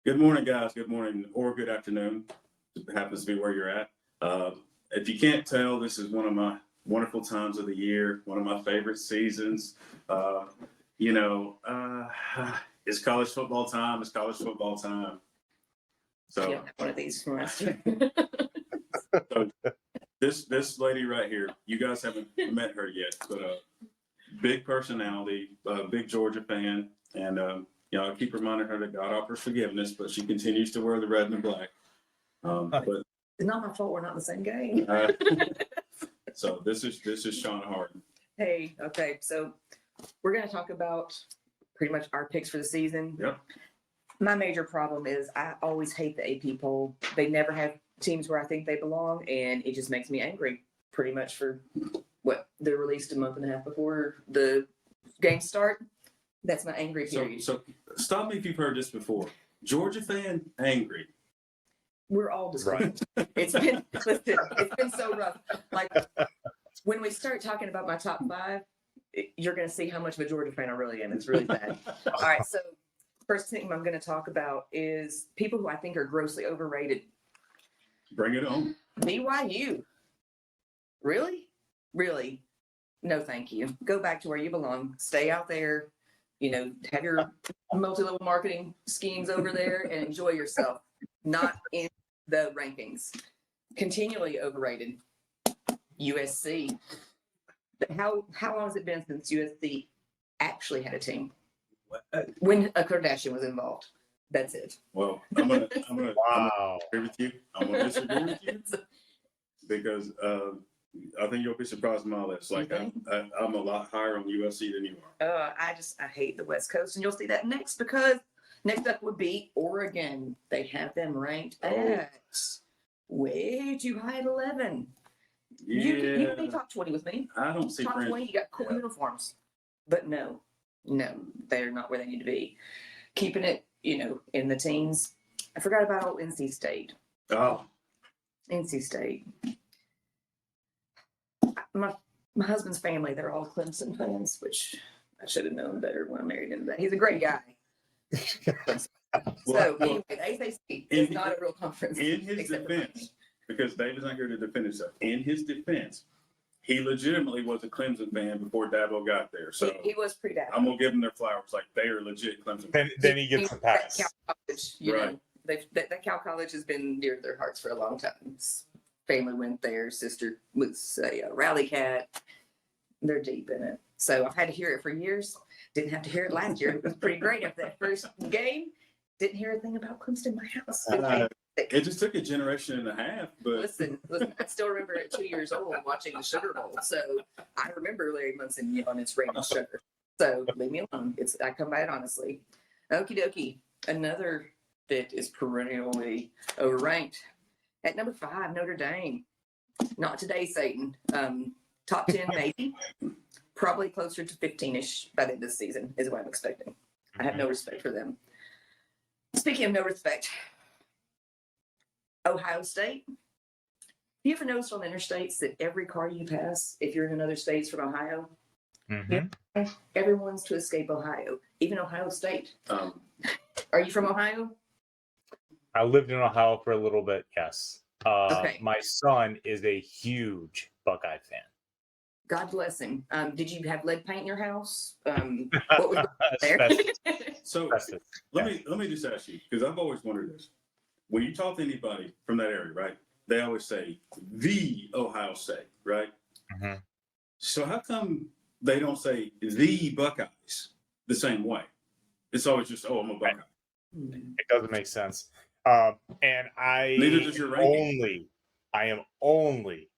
Good morning, guys. Good morning or good afternoon. It happens to be where you're at. If you can't tell, this is one of my wonderful times of the year, one of my favorite seasons. You know, it's college football time. It's college football time. So, Yeah, one of these from last year. so this lady right here, you guys haven't met her yet, but big personality, big Georgia fan, and I keep reminding her that God offers forgiveness, but she continues to wear the red and the black. But It's not my fault we're not in the same game. so this is Shauna Harden. Hey, okay, so we're going to talk about pretty much our picks for the season. Yep. My major problem is I always hate the AP poll. They never have teams where I think they belong, and it just makes me angry pretty much for what they're released a month and a half before the games start. That's my angry period. So stop me if you've heard this before. Georgia fan angry. We're all disgruntled. It's been so rough. Like when we start talking about my top five, you're going to see how much of a Georgia fan I really am. It's really bad. All right, so first thing I'm going to talk about is people who I think are grossly overrated. Bring it on. BYU. Really? Really? No, thank you. Go back to where you belong. Stay out there. Have your multi-level marketing schemes over there and enjoy yourself. Not in the rankings. Continually overrated. USC. How long has it been since USC actually had a team? When a Kardashian was involved. That's it. Well, I'm gonna Wow. agree with you. I'm gonna disagree with you because I think you'll be surprised in my list. Like I'm a lot higher on USC than you are. I hate the West Coast, and you'll see that next because next up would be Oregon. They have them ranked at way too high at 11. Yeah. You can be top 20 with me. I don't see Top Prince. 20, you got cool uniforms. But no, they're not where they need to be. Keeping it, in the teens. I forgot about NC State. Oh, NC State. My husband's family, they're all Clemson fans, which I should have known better when I married into that. He's a great guy. Anyway, the ACC is not a real conference. In his defense, because David's not here to defend himself, in his defense, he legitimately was a Clemson fan before Dabo got there. So he was pre-Dabo. I'm gonna give them their flowers, like they are legit Clemson fans. Then he gets a pass. Cal College, Right. That Cal College has been near their hearts for a long time. His family went there. Sister was a rally cat. They're deep in it. So I've had to hear it for years. Didn't have to hear it last year. It was pretty great after that first game. Didn't hear a thing about Clemson in my house. It just took a generation and a half, but Listen, I still remember at 2 years old watching the Sugar Bowl. So I remember Larry Munson yelling, "It's raining sugar." So leave me alone. I come by it honestly. Okie dokie. Another that is perennially overranked. At number 5, Notre Dame. Not today, Satan. Top 10, maybe. Probably closer to 15-ish by the end of the season is what I'm expecting. I have no respect for them. Speaking of no respect, Ohio State. You ever notice on the interstates that every car you pass, if you're in another state from Ohio, everyone's to escape Ohio, even Ohio State. Are you from Ohio? I lived in Ohio for a little bit, yes. Okay. My son is a huge Buckeye fan. God bless him. Did you have lead paint in your house? What was there? so let me just ask you, because I've always wondered this. When you talk to anybody from that area, right, they always say the Ohio State, right? Mm-hmm. So how come they don't say the Buckeyes the same way? It's always just, I'm a Buckeye. It doesn't make sense. And Neither does your ranking. I am only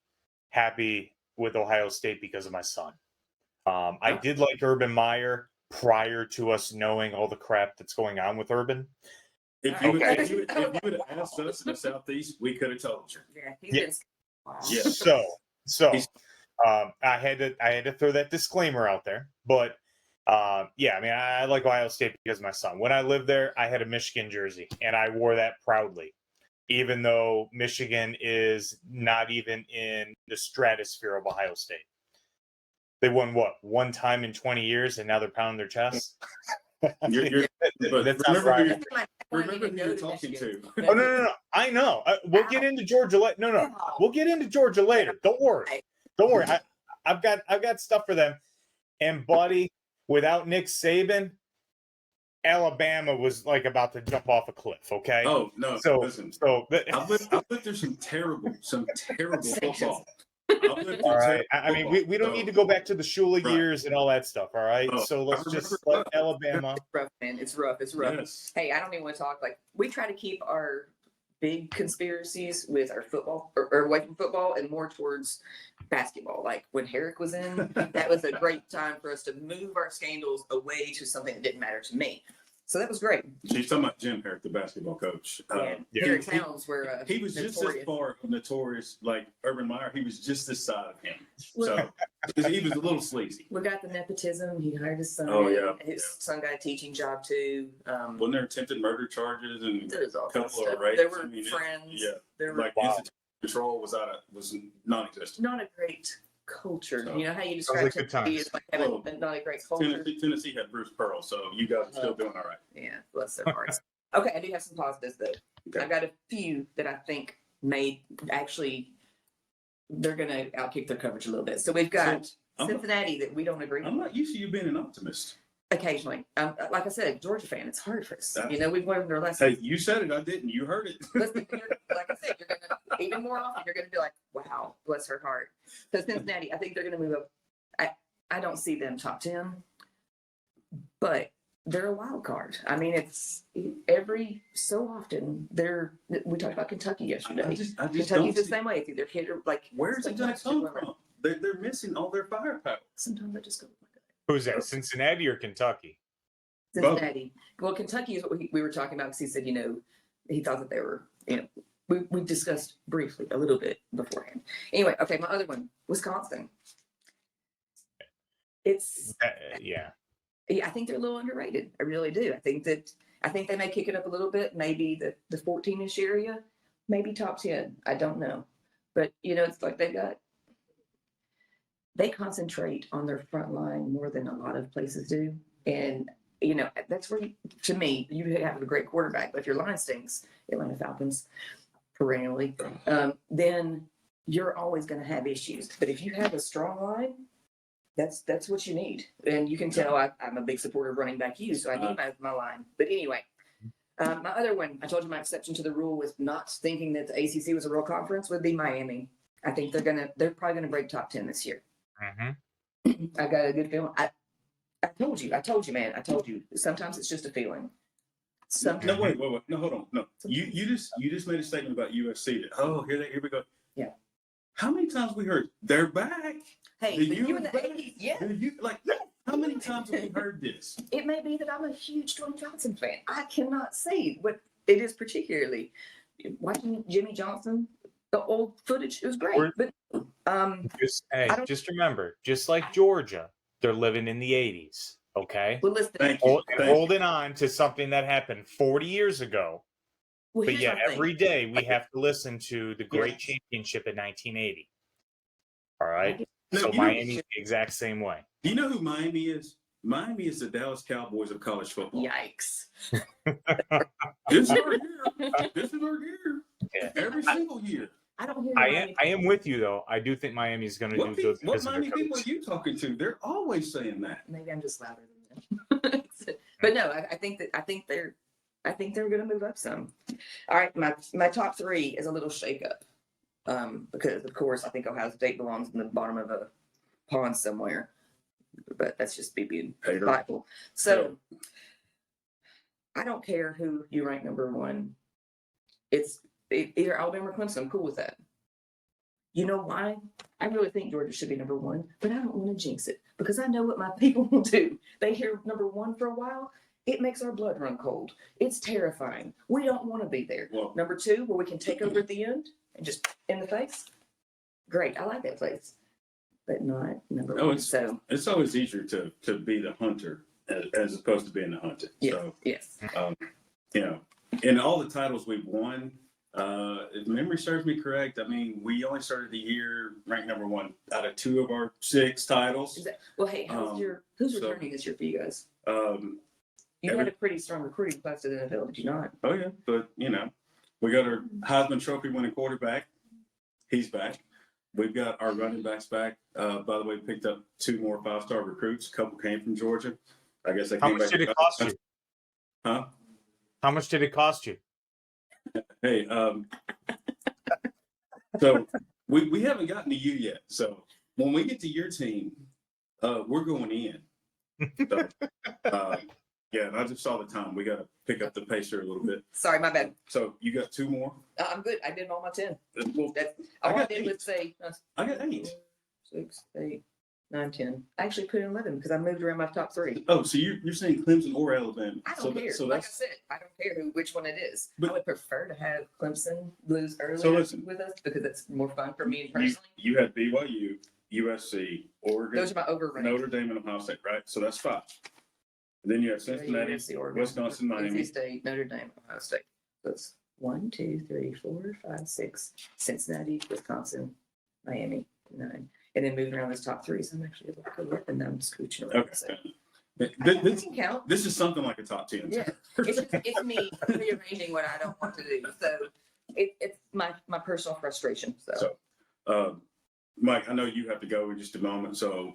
happy with Ohio State because of my son. I did like Urban Meyer prior to us knowing all the crap that's going on with Urban. If you would have asked us in the Southeast, we could have told you. Yeah. Yeah. So I had to throw that disclaimer out there. But I like Ohio State because of my son. When I lived there, I had a Michigan jersey, and I wore that proudly, even though Michigan is not even in the stratosphere of Ohio State. They won one time in 20 years, and now they're pounding their chests. But That's not remember right. who why I remember didn't who go you're to talking Michigan. to. Oh no! I know. We'll get into Georgia later. No, we'll get into Georgia later. Don't worry. Don't worry. I've got stuff for them. And buddy, without Nick Saban, Alabama was like about to jump off a cliff. Okay. Oh no! So Listen, I've lived through some terrible football. I've lived through all right. terrible I mean, we don't football, need to go back to the Shula Right. years and all that stuff. All right. Oh, So I let's remember just let that. Alabama. It's rough, man. It's rough. It's rough. Yes. Hey, I don't even want to talk. Like, we try to keep our big conspiracies with our football or away from football and more towards basketball. Like when Herrick was in, that was a great time for us to move our scandals away to something that didn't matter to me. So that was great. She's talking about Jim Herrick, the basketball coach. And yeah. Herrick Towns were He was just as far of notorious, like Urban Meyer. He was just this side of him. So he was a little sleazy. We got the nepotism. He hired his son. Oh, yeah. His son got a teaching job too. Wasn't there attempted murder charges and There was all a couple kinds of of stuff. rapes? There were I mean, friends. Yeah, There were like Wow. institutional control was non-existent. not a great culture. So- You know how you Sounds like describe good Tennessee times. as like having not a great culture. Tennessee had Bruce Pearl, so you guys are still doing all right. Yeah, bless their hearts. Okay, I do have some positives though. Okay. I've got a few that I think may actually they're gonna outkick their coverage a little bit. So we've got So, I'm- Cincinnati that we don't agree I'm with not used to you being an optimist. occasionally. Like I said, Georgia fan, it's hard for us. That- You know, we've learned our lesson. Hey, you said it, I didn't. You heard it. Listen, like I said, you're gonna even more often. You're gonna be like, "Wow, bless her heart." So Cincinnati, I think they're gonna move up. I don't see them top 10, but they're a wild card. I mean, it's every so often. We talked about Kentucky yesterday. I just don't Kentucky's the see, same way. It's either hit or like. where's it going to sometimes come from? They're missing all their firepower. Sometimes I just go, "Oh my God." Who's that? Cincinnati or Kentucky? Cincinnati. Well, Kentucky is what we were talking about because he said, he thought that they were, we discussed briefly a little bit beforehand. Anyway, okay, my other one, Wisconsin. It's, Yeah. I think they're a little underrated. I really do. I think they may kick it up a little bit, maybe the 14-ish area, maybe top 10. I don't know. But, it's like they concentrate on their front line more than a lot of places do. And, that's where, to me, you have a great quarterback. But if your line stinks, Atlanta Falcons, perennially, then you're always going to have issues. But if you have a strong line, that's what you need. And you can tell I'm a big supporter of running back you, so I need my line. But anyway, my other one, I told you my exception to the rule was not thinking that the ACC was a real conference would be Miami. I think they're probably going to break top 10 this year. Mm-hmm. I got a good feeling. I told you, man. I told you. Sometimes it's just a feeling. Sometimes. No, wait. No, hold on. No, you just made a statement about USC. Here we go. Yeah. How many times we heard they're back? Hey, The but you in the U.S. 80s, yeah. How many times have we heard this? It may be that I'm a huge Dwayne Johnson fan. I cannot say what it is particularly. Watching Jimmy Johnson, the old footage, it was great. But Just remember, just like Georgia, they're living in the 80s. Okay. well, listen. Thank you. Holding on to something that happened 40 years ago. Well, But here's yet my thing. every day we have to listen to the great championship in 1980. All right. No, So you know- Miami's the exact same way. Do you know who Miami is? Miami is the Dallas Cowboys of college football. Yikes. This is our year. This is our year. Yeah. Every single year. I don't hear I am with you though. I do think Miami's going to do good What because of their Miami people coach. are you talking to? They're always saying that. Maybe I'm just louder than them. But no, I think they're going to move up some. All right, my top 3 is a little shakeup. Because of course I think Ohio State belongs in the bottom of a pond somewhere. But that's just me being Hater. Bible. So I don't care who you rank number 1. It's either Alabama or Clemson. I'm cool with that. You know why? I really think Georgia should be number 1, but I don't want to jinx it because I know what my people will do. They hear number 1 for a while. It makes our blood run cold. It's terrifying. We don't want to be there. Well, Number 2, where we can take over at the end and just in the face. Great. I like that place, but not number 1. So it's always easier to be the hunter as opposed to being the hunted. yes, So, yes. in all the titles we've won, if memory serves me correct, I mean, we only started the year ranked number 1 out of 2 of our 6 titles. Well, hey, who's so- returning this year for you guys? You had a pretty strong recruiting class in the NFL, did you not? Oh yeah, but we got our Heisman Trophy winning quarterback. He's back. We've got our running backs back. By the way, we picked up 2 more 5-star recruits. A couple came from Georgia. I guess they How came much back. did it cost you? Huh? How much did it cost you? Hey, so we haven't gotten to you yet. So when we get to your team, we're going in. So, yeah, and I just saw the time. We got to pick up the pace here a little bit. Sorry, my bad. So you got 2 more? I'm good. I did all my 10. Well, All I got did 8. was say I got 8. 6, 8, 9, 10. I actually put in 11 because I moved around my top 3. Oh, so you're saying Clemson or Alabama? I don't care. So Like I that's said, I don't care which one it is. But- I would prefer to have Clemson lose early So listen. with us because it's more fun for me you, personally. you had BYU, USC, Oregon, Those are my overrated. Notre Dame, and Ohio State, right? So that's 5. And then you have Cincinnati, USC, Oregon, Wisconsin, NC Miami. State, Notre Dame, Ohio State. That's 1, 2, 3, 4, 5, 6. Cincinnati, Wisconsin, Miami, 9. And then moving around those top 3, so I'm actually able to look and I'm scooching around. Okay. So This, I can count. this is something like a top 10. Yeah, it's me rearranging what I don't want to do. So it's my personal frustration. So Mike, I know you have to go in just a moment. So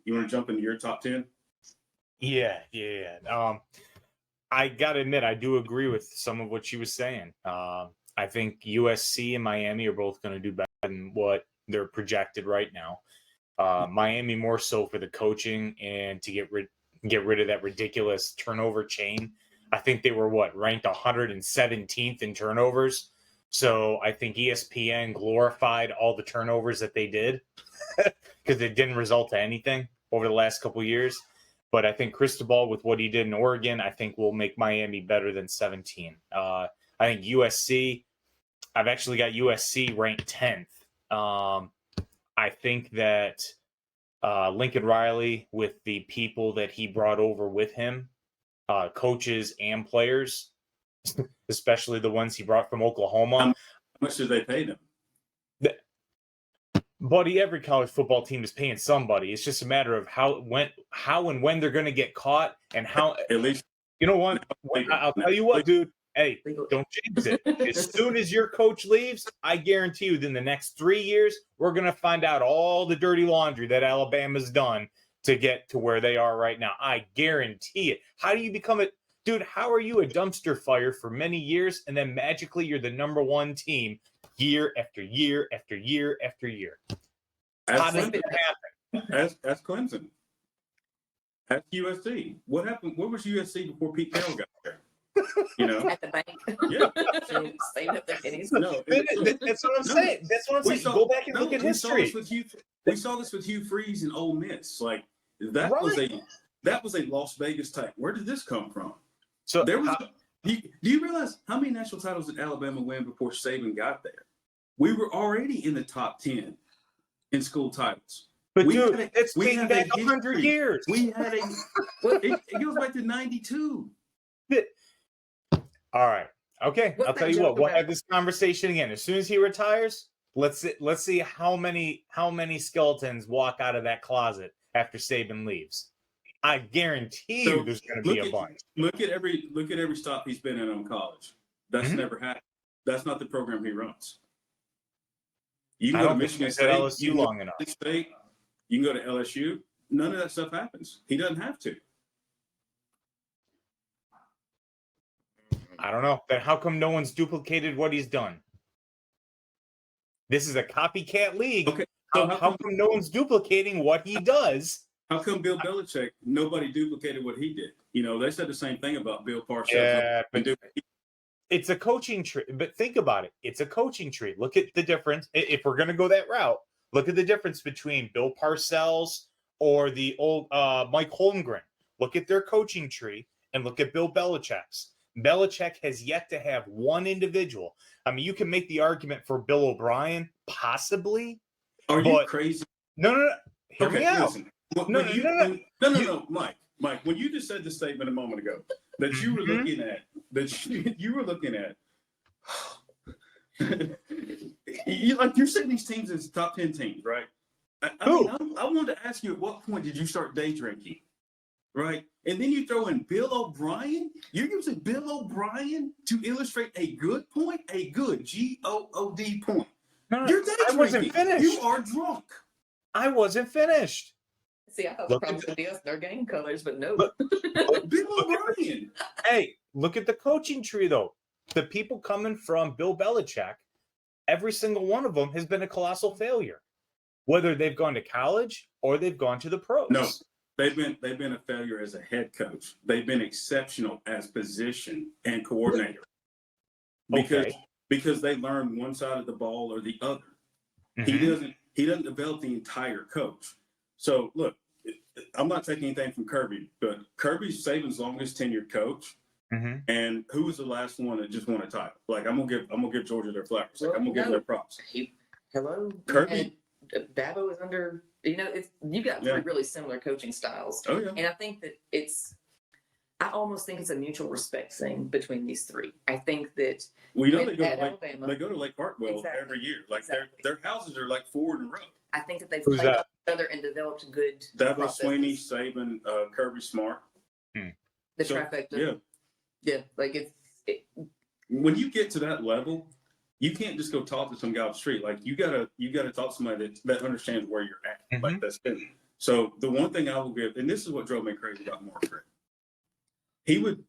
you want to jump into your top 10? Yeah. I gotta admit, I do agree with some of what she was saying. I think USC and Miami are both going to do better than what they're projected right now. Miami more so for the coaching and to get rid of that ridiculous turnover chain. I think they were ranked 117th in turnovers. So I think ESPN glorified all the turnovers that they did because it didn't result to anything over the last couple of years. But I think Cristobal, with what he did in Oregon, I think will make Miami better than 17. I think USC, I've actually got USC ranked 10th. I think that Lincoln Riley, with the people that he brought over with him, coaches and players, especially the ones he brought from Oklahoma. How much did they pay them? Buddy, every college football team is paying somebody. It's just a matter of how and when they're going to get caught and how. At least You know what? I'll tell you what, dude. Hey, don't jinx it. As soon as your coach leaves, I guarantee you, within the next 3 years, we're going to find out all the dirty laundry that Alabama's done to get to where they are right now. I guarantee it. How do you become a dude? How are you a dumpster fire for many years and then magically you're the number 1 team year after year after year after year? How does that happen? As Clemson. At USC. What happened? What was USC before Pete Carroll got there? at the bank, Yeah. saving up their pennies. No, That's what I'm saying. That's what I'm saying. Go back and look at history. We saw this with Hugh Freeze and Ole Miss. Like that was a Las Vegas type. Where did this come from? So there was. Do you realize how many national titles did Alabama win before Saban got there? We were already in the top 10 in school titles. But dude, it's taking back 100 years. We had it goes back to 92. All right. Okay. What's I'll tell that you joke what. We'll about? have this conversation again as soon as he retires. Let's see how many skeletons walk out of that closet after Saban leaves. I guarantee you, there's going to be a bunch. Look at every stop he's been in college. That's never happened. That's not the program he runs. You can go to Michigan State, LSU long enough. State, you can go to LSU. None of that stuff happens. He doesn't have to. I don't know. Then how come no one's duplicated what he's done? This is a copycat league. Okay. So how come no one's duplicating what he does? How come Bill Belichick, nobody duplicated what he did? They said the same thing about Bill Parcells. Yeah, it's a coaching tree. But think about it. It's a coaching tree. Look at the difference. If we're going to go that route, look at the difference between Bill Parcells or the old Mike Holmgren. Look at their coaching tree and look at Bill Belichick's. Belichick has yet to have one individual. I mean, you can make the argument for Bill O'Brien, possibly. Are you crazy? No. Hear me out. Listen. No, Mike, when you just said the statement a moment ago that you were looking at, you're saying these teams as top 10 teams, right? I wanted to ask you, at what point did you start day drinking? right? And then you throw in Bill O'Brien. You're using Bill O'Brien to illustrate a good point, a good Good point. No, You're day I wasn't drinking. finished. You are drunk. I wasn't finished. See, I thought Look the at problem would be us and our game colors, but no. Look- Bill Look at O'Brien. Hey, look at the coaching tree, though. The people coming from Bill Belichick, every single one of them has been a colossal failure, whether they've gone to college or they've gone to the pros. No, they've been a failure as a head coach. They've been exceptional as position and coordinator. Because they learn one side of the ball or the other. Mhm. He doesn't develop the entire coach. So look, I'm not taking anything from Kirby, but Kirby's Saban's longest tenured coach. Mhm. And who was the last one that just won a title? Like I'm gonna give Georgia their flowers. Like I'm gonna give them their props. Hello, Kirby. And Dabo is under. You know, you got three Yeah. really similar coaching styles, Oh yeah. and I think that I almost think it's a mutual respect thing between these three. I think that Well, you know at Alabama, they go to Lake Hartwell Exactly. every year. Like Exactly. their houses are like 4 in a row. I think that they've Who's played that? off each other and developed good Dabo processes. Sweeney, Saban, Kirby Smart. The So, trifecta. Yeah, like When you get to that level, you can't just go talk to some guy off the street. Like you gotta talk to somebody that understands where you're at. Like that's it. So the one thing I will give, and this is what drove me crazy about Margaret, he would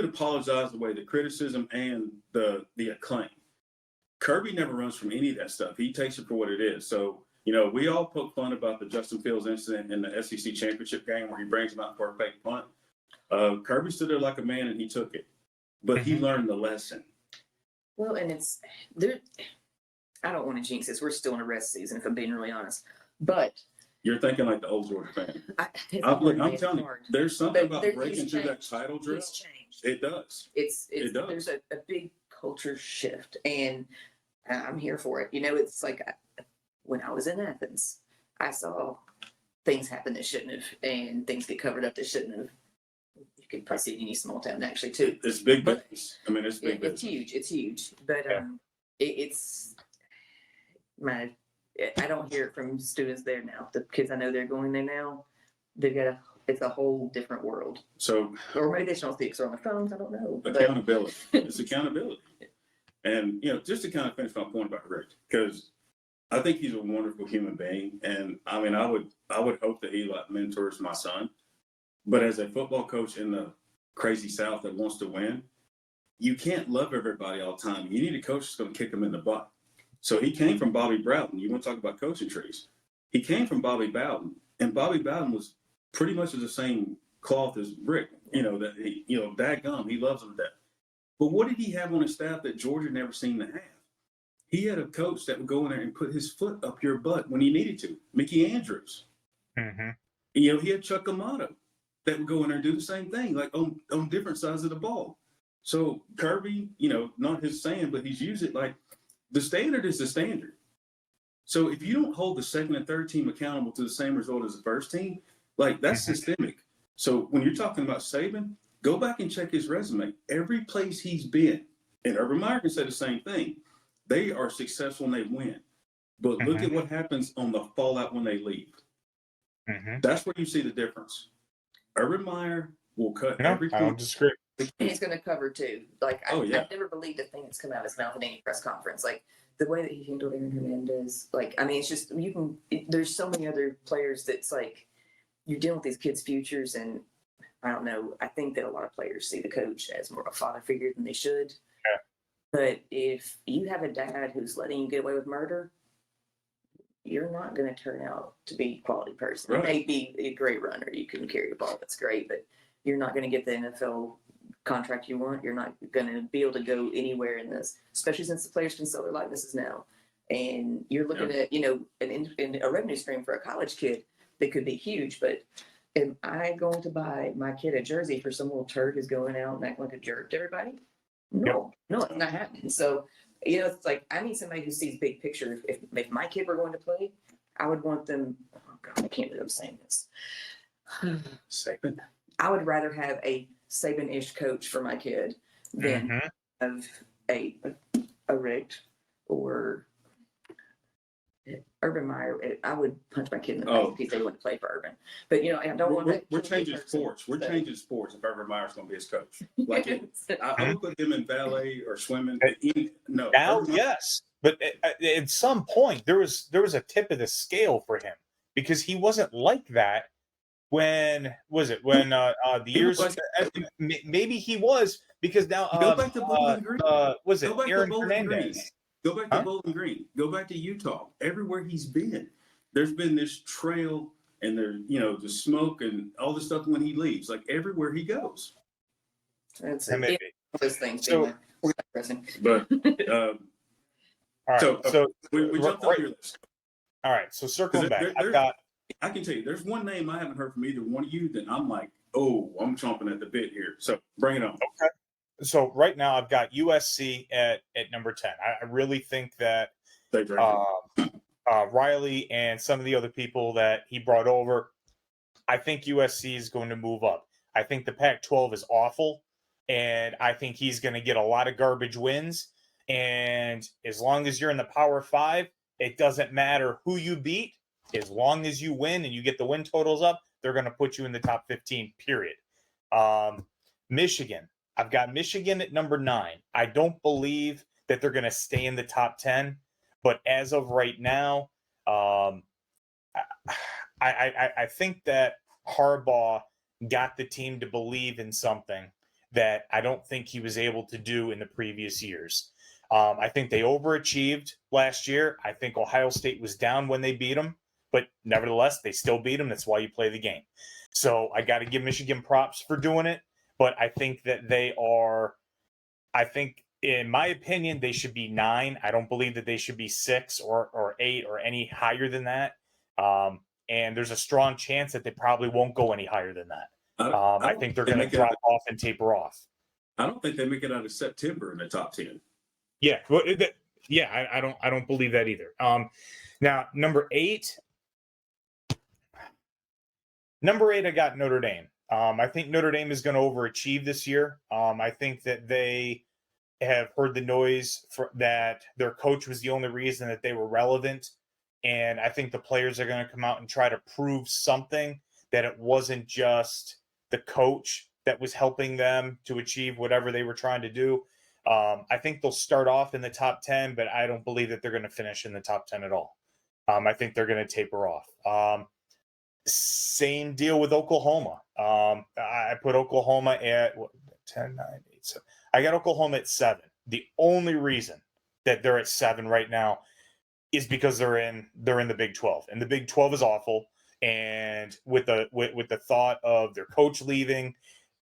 apologize the way the criticism and the acclaim. Kirby never runs from any of that stuff. He takes it for what it is. So, we all poke fun about the Justin Fields incident in the SEC championship game where he brings him out for a fake punt. Kirby stood there like a man and he took it, but he learned the lesson. well, and it's there. I don't want to jinx this. We're still in a rest season, if I'm being really honest. But You're thinking like the old Georgia fan. it's I'm hard, man, telling you, hard. there's something But about breaking he's through that changed. title drill. It's changed. It does. It's It does. there's a big culture shift, and I'm here for it. It's like when I was in Athens, I saw things happen that shouldn't have, and things get covered up that shouldn't have. You could probably see it in any small town actually too. It's big But- business. I mean, it's big It's business. huge. It's huge, but Yeah. it's I don't hear it from students there now. The kids I know they're going there now. It's a whole different world. So Or maybe they just don't see it 'cause they're on their phones. I don't know. But accountability. It's accountability. And just to kind of finish my point about Rick, because I think he's a wonderful human being, and I mean, I would hope that he mentors my son. But as a football coach in the crazy South that wants to win, you can't love everybody all the time. You need a coach that's going to kick them in the butt. So he came from Bobby Bowden. You want to talk about coaching trees? He came from Bobby Bowden, and Bobby Bowden was pretty much of the same cloth as Rick. Dadgum, he loves him to death. But what did he have on his staff that Georgia never seemed to have? He had a coach that would go in there and put his foot up your butt when he needed to. Mickey Andrews. He had Chuck Amato that would go in there and do the same thing, like on different sides of the ball. So Kirby, not his saying, but he's used it like the standard is the standard. So if you don't hold the second and third team accountable to the same result as the first team, like that's systemic. So when you're talking about Saban, go back and check his resume. Every place he's been, and Urban Meyer can say the same thing, they are successful and they win. But look at what happens on the fallout when they leave. That's where you see the difference. Urban Meyer will cut every I don't point. disagree. and he's going to cover too. Like Oh, yeah. I've never believed a thing that's come out of his mouth in any press conference. Like the way that he handled Aaron Hernandez. Like I mean, it's just there's so many other players that's like you're dealing with these kids' futures, and I don't know. I think that a lot of players see the coach as more of a father figure than they should. Yeah. But if you have a dad who's letting you get away with murder, you're not going to turn out to be a quality person. Right. You may be a great runner. You can carry the ball. That's great. But you're not going to get the NFL contract you want. You're not going to be able to go anywhere in this, especially since the players can sell their likenesses now. And you're looking at, a revenue stream for a college kid that could be huge. But am I going to buy my kid a jersey for some little turd who's going out and acting like a jerk to everybody? No, it's not happening. So, it's like I need somebody who sees big picture. If my kid were going to play, I would want them. Oh God, I can't believe I'm saying this. Saban. I would rather have a Saban-ish coach for my kid than have a Rick or Urban Meyer, I would punch my kid in the face Oh. if he said he wanted to play for Urban. But, I don't want that. We're kid to be changing person, sports. We're so. changing sports if Urban Meyer's going to be his coach. Like, I would put him in ballet or swimming. No. Now, Urban Meyer- yes, but at some point there was a tip of the scale for him because he wasn't like that when the years maybe he was because now Go back to Bowling Green. was it Go back to Aaron Bowling Hernandez? Green. Go back to Bowling Green. Go back to Utah. Everywhere he's been, there's been this trail and there, the smoke and all the stuff when he leaves. Like everywhere he goes. That's That may it. be. Those things. So- being depressing. But All right, so we jumped right- on your list. all right. So circling back, there- I've got I can tell you, there's one name I haven't heard from either one of you that I'm like, oh, I'm chomping at the bit here. So bring it on. so right now I've got USC at number 10. I really think that Stay drinking. Riley and some of the other people that he brought over, I think USC is going to move up. I think the Pac-12 is awful, and I think he's going to get a lot of garbage wins. And as long as you're in the Power 5, it doesn't matter who you beat. As long as you win and you get the win totals up, they're going to put you in the top 15, period. Michigan. I've got Michigan at number 9. I don't believe that they're going to stay in the top 10. But as of right now, I think that Harbaugh got the team to believe in something that I don't think he was able to do in the previous years. I think they overachieved last year. I think Ohio State was down when they beat them, but nevertheless, they still beat them. That's why you play the game. So I got to give Michigan props for doing it, but I think that in my opinion, they should be 9. I don't believe that they should be 6 or 8 or any higher than that. And there's a strong chance that they probably won't go any higher than that. I think they're going to drop off and taper off. I don't think they make it out of September in the top 10. Yeah, well, I don't believe that either. Now number 8, I got Notre Dame. I think Notre Dame is going to overachieve this year. I think that they have heard the noise that their coach was the only reason that they were relevant. And I think the players are going to come out and try to prove something, that it wasn't just the coach that was helping them to achieve whatever they were trying to do. I think they'll start off in the top 10, but I don't believe that they're going to finish in the top 10 at all. I think they're going to taper off. Same deal with Oklahoma. I put Oklahoma at 10, 9, 8, 7. I got Oklahoma at 7. The only reason that they're at 7 right now is because they're in the Big 12, and the Big 12 is awful. And with the thought of their coach leaving,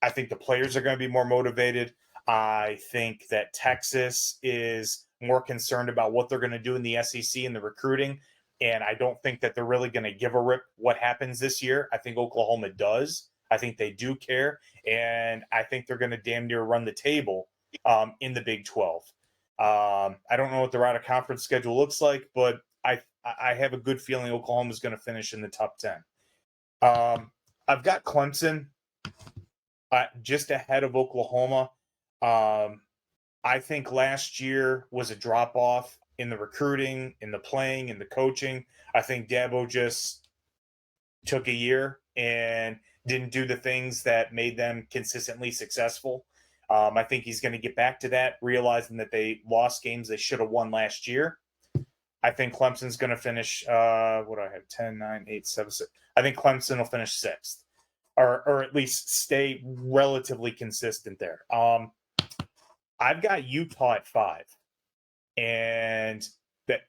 I think the players are going to be more motivated. I think that Texas is more concerned about what they're going to do in the SEC and the recruiting. And I don't think that they're really going to give a rip what happens this year. I think Oklahoma does. I think they do care. And I think they're going to damn near run the table in the Big 12. I don't know what the out of conference schedule looks like, but I have a good feeling Oklahoma is going to finish in the top 10. I've got Clemson just ahead of Oklahoma. I think last year was a drop off in the recruiting, in the playing, in the coaching. I think Dabo just took a year and didn't do the things that made them consistently successful. I think he's going to get back to that, realizing that they lost games they should have won last year. I think Clemson's going to finish, what do I have, 10, 9, 8, 7, 6. I think Clemson will finish 6th, or at least stay relatively consistent there. I've got Utah at 5. And that,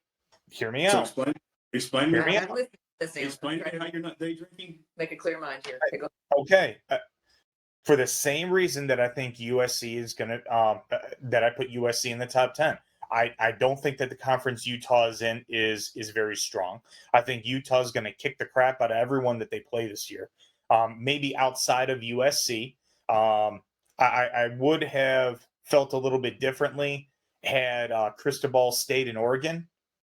hear me out. So explain Hear me me how, out. explain to me how you're not day drinking. Make a clear mind here. Okay, go. Okay. For the same reason that I think USC is going to, that I put USC in the top 10. I don't think that the conference Utah is in is very strong. I think Utah is going to kick the crap out of everyone that they play this year. Maybe outside of USC. I would have felt a little bit differently had Cristobal stayed in Oregon,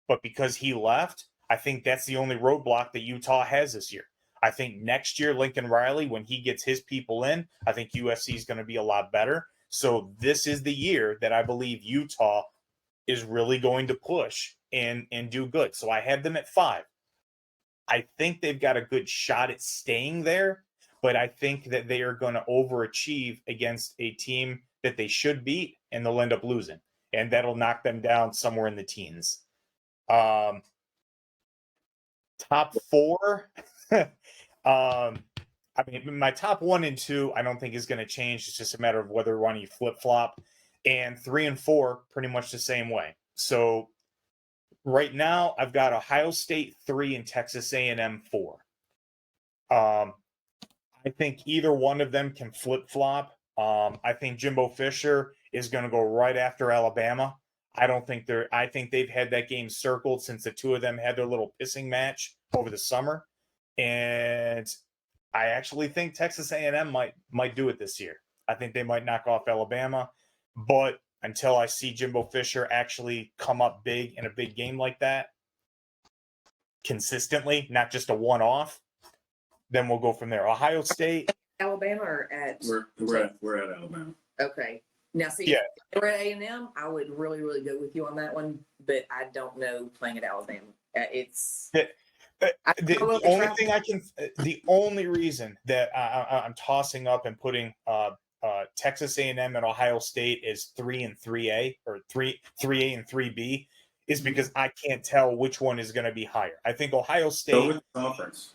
but because he left, I think that's the only roadblock that Utah has this year. I think next year, Lincoln Riley, when he gets his people in, I think USC is going to be a lot better. So this is the year that I believe Utah is really going to push and do good. So I have them at 5. I think they've got a good shot at staying there, but I think that they are going to overachieve against a team that they should beat, and they'll end up losing, and that'll knock them down somewhere in the teens. Top 4. I mean, my top 1 and 2, I don't think is going to change. It's just a matter of whether one you flip flop, and 3 and 4, pretty much the same way. So right now, I've got Ohio State 3 and Texas A&M 4. I think either one of them can flip flop. I think Jimbo Fisher is going to go right after Alabama. I think they've had that game circled since the two of them had their little pissing match over the summer. And I actually think Texas A&M might do it this year. I think they might knock off Alabama, but until I see Jimbo Fisher actually come up big in a big game like that consistently, not just a one-off, then we'll go from there. Ohio State, Alabama or at? We're at Alabama. Okay. Now, see, Yeah. if we're at A&M, I would really, really go with you on that one, but I don't know playing at Alabama. It's the only reason that I'm tossing up and putting Texas A&M and Ohio State is 3 and 3A or 3A and 3B is because I can't tell which one is going to be higher. I think Ohio State. So with the conference.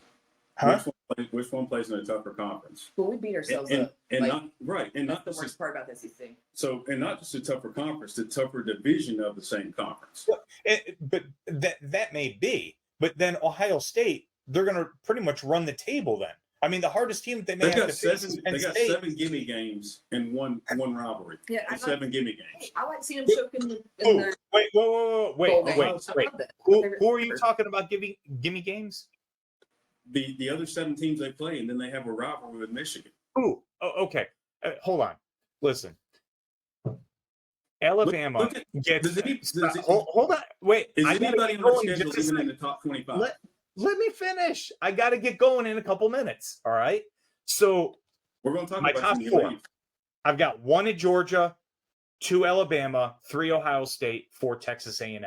Huh? Which one plays in a tougher conference? well, we beat ourselves And up. Like, not that's the just worst part about the SEC. so, and not just a tougher conference, the tougher division of the same conference. But that may be. But then Ohio State, they're going to pretty much run the table then. I mean, the hardest team that they may They have got to face is seven. Penn They got State. 7 gimme games in one rivalry. Yeah, I And like, 7 gimme games. I like seeing them choke in the Oh, wait, bowl wait. game. I love that. Who are you talking about gimme games? The other 7 teams they play, and then they have a rivalry with Michigan. Oh, okay. Hold on. Listen. Alabama Look at- gets. does Hold on. Wait. Is I gotta anybody get on the going in schedule just a even in second. the top 25? Let me finish. I got to get going in a couple minutes. All right. So We're going to talk my about top some 4. league. I've got 1 at Georgia, 2 Alabama, 3 Ohio State, 4 Texas A&M.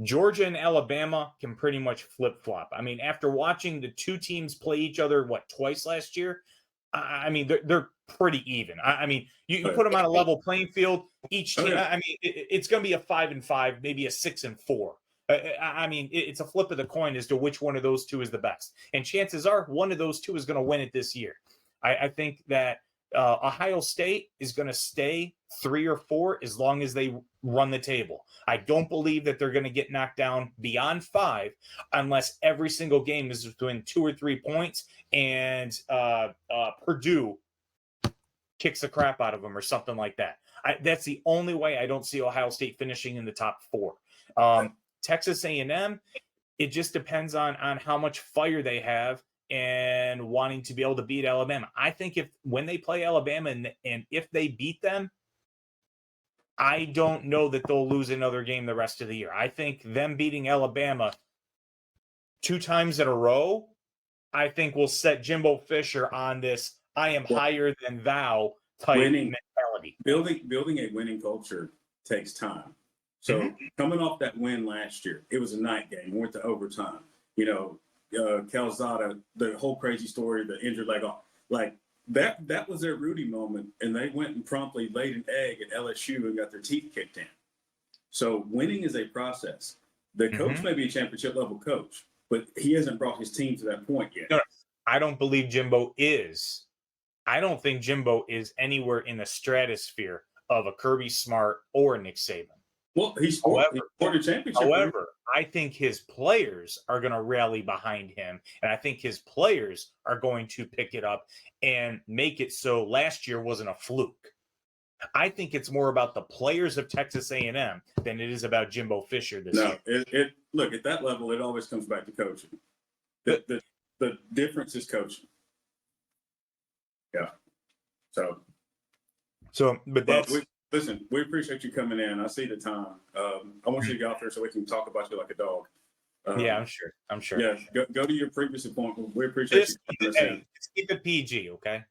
Georgia and Alabama can pretty much flip-flop. I mean, after watching the two teams play each other, twice last year, I mean, they're pretty even. I mean, you put them on a level playing field. Each team, I mean, it's going to be a 5-5, maybe a 6-4. I mean, it's a flip of the coin as to which one of those two is the best. And chances are one of those two is going to win it this year. I think that Ohio State is going to stay 3 or 4 as long as they run the table. I don't believe that they're going to get knocked down beyond 5 unless every single game is within 2 or 3 points and Purdue kicks the crap out of them or something like that. That's the only way I don't see Ohio State finishing in the top 4. Texas A&M, it just depends on how much fire they have and wanting to be able to beat Alabama. I think when they play Alabama and if they beat them, I don't know that they'll lose another game the rest of the year. I think them beating Alabama 2 times in a row, I think will set Jimbo Fisher on this I am higher than thou type mentality. Building a winning culture takes time. So coming off that win last year, it was a night game, went to overtime. You know, Calzada, the whole crazy story, the injured leg off, like that was their Rudy moment, and they went and promptly laid an egg at LSU and got their teeth kicked in. So winning is a process. The coach may be a championship level coach, but he hasn't brought his team to that point yet. No, I don't believe Jimbo is. I don't think Jimbo is anywhere in the stratosphere of a Kirby Smart or a Nick Saban. Well, he scored a championship. However, I think his players are going to rally behind him, and I think his players are going to pick it up and make it so last year wasn't a fluke. I think it's more about the players of Texas A&M than it is about Jimbo Fisher this year. Look, at that level, it always comes back to coaching. The difference is coaching. Yeah. But that's... Listen, we appreciate you coming in. I see the time. I want you to get off there so we can talk about you like a dog. Yeah, I'm sure. Yeah, go to your previous appointment. We appreciate you coming in. Just keep it PG, okay?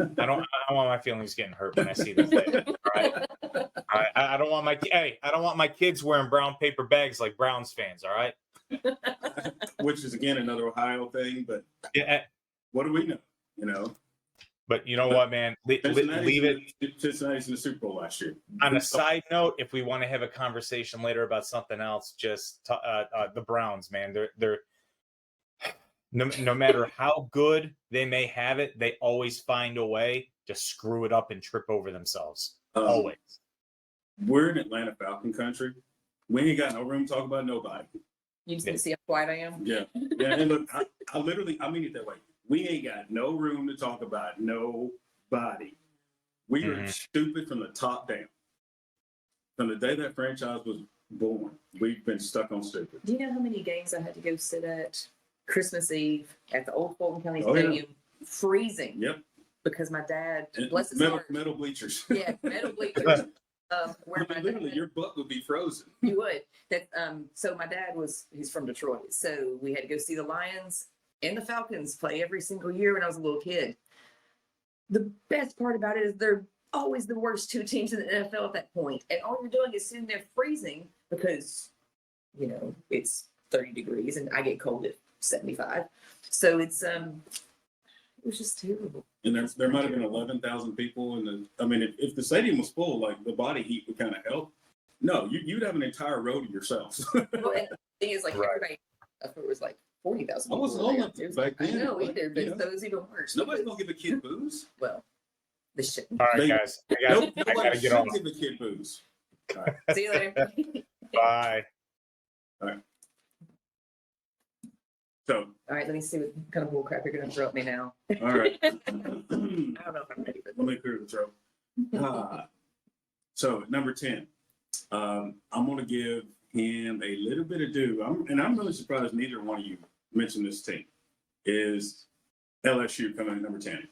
I don't want my feelings getting hurt when I see them play. All right. I don't want I don't want my kids wearing brown paper bags like Browns fans. All right. Which is again another Ohio thing, but Yeah. what do we know? You know, But you know what, man? Leave it. Cincinnati's in the Super Bowl last year. On a side note, if we want to have a conversation later about something else, just the Browns, man. They're no matter how good they may have it, they always find a way to screw it up and trip over themselves. Always. We're in Atlanta Falcon country. We ain't got no room to talk about nobody. You just need to see how quiet I am. Yeah. And look, I mean it that way. We ain't got no room to talk about nobody. We are stupid from the top down. From the day that franchise was born, we've been stuck on stupid. Do you know how many games I had to go sit at Christmas Eve at the old Fulton County Stadium, freezing? Yep. Because my dad, bless his heart. Metal bleachers. Yeah, metal bleachers. Where Literally, your butt would be frozen. You would. So my dad he's from Detroit. So we had to go see the Lions and the Falcons play every single year when I was a little kid. The best part about it is they're always the worst two teams in the NFL at that point. And all you're doing is sitting there freezing because, it's 30 degrees and I get cold at 75. So it was just terrible. And there might have been 11,000 people. If the stadium was full, like the body heat would kind of help. No, you'd have an entire row to yourselves. Well, and the thing is, everybody, I thought it was 40,000. I wasn't old enough back then. I know either, but so it was even worse. Nobody's gonna give a kid booze. Well, they shouldn't. All right, guys. I gotta get on. Give a kid booze. All right. See you later. Bye. All right. So. All right. Let me see what kind of bull crap you're gonna throw at me now. All right. I don't know if I'm ready for this. Let me clear the throat. So number 10, I'm going to give him a little bit of due. I'm really surprised neither one of you mentioned this team. Is LSU coming at number 10?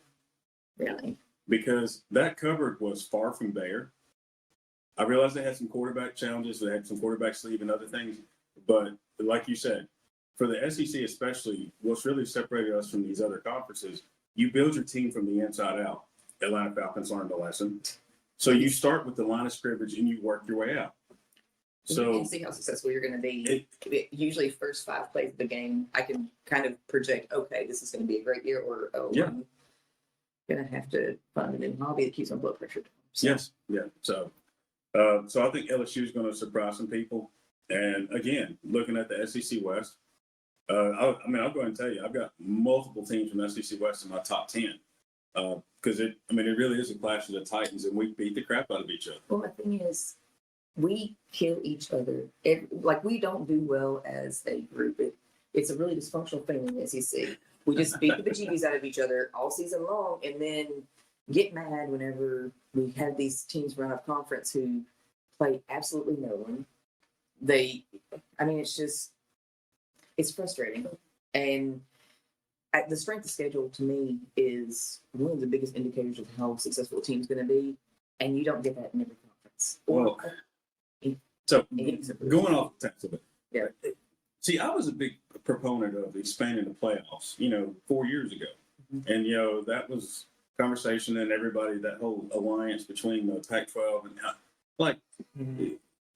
Really? Because that cupboard was far from bare. I realized they had some quarterback challenges. They had some quarterback sleeve and other things. But like you said, for the SEC especially, what's really separated us from these other conferences, you build your team from the inside out. Atlanta Falcons learned the lesson. So you start with the line of scrimmage and you work your way out. So you can see how successful you're going to be. Usually, first 5 plays of the game, I can kind of project, okay, this is going to be a great year, or I'm going to have to find a new hobby that keeps my blood pressure down. So. Yes, yeah. So I think LSU is going to surprise some people. And again, looking at the SEC West, I'll go ahead and tell you, I've got multiple teams from SEC West in my top 10. Because it really is a clash of the Titans, and we beat the crap out of each other. Well, the thing is, we kill each other. We don't do well as a group. It's a really dysfunctional thing in the SEC. We just beat the bejeebies out of each other all season long, and then get mad whenever we have these teams run off conference who play absolutely no one. It's frustrating. And the strength of schedule to me is one of the biggest indicators of how successful a team's going to be, and you don't get that in every conference. Going off the top of it, yeah. See, I was a big proponent of expanding the playoffs, 4 years ago, and that was conversation and everybody, that whole alliance between the Pac-12 and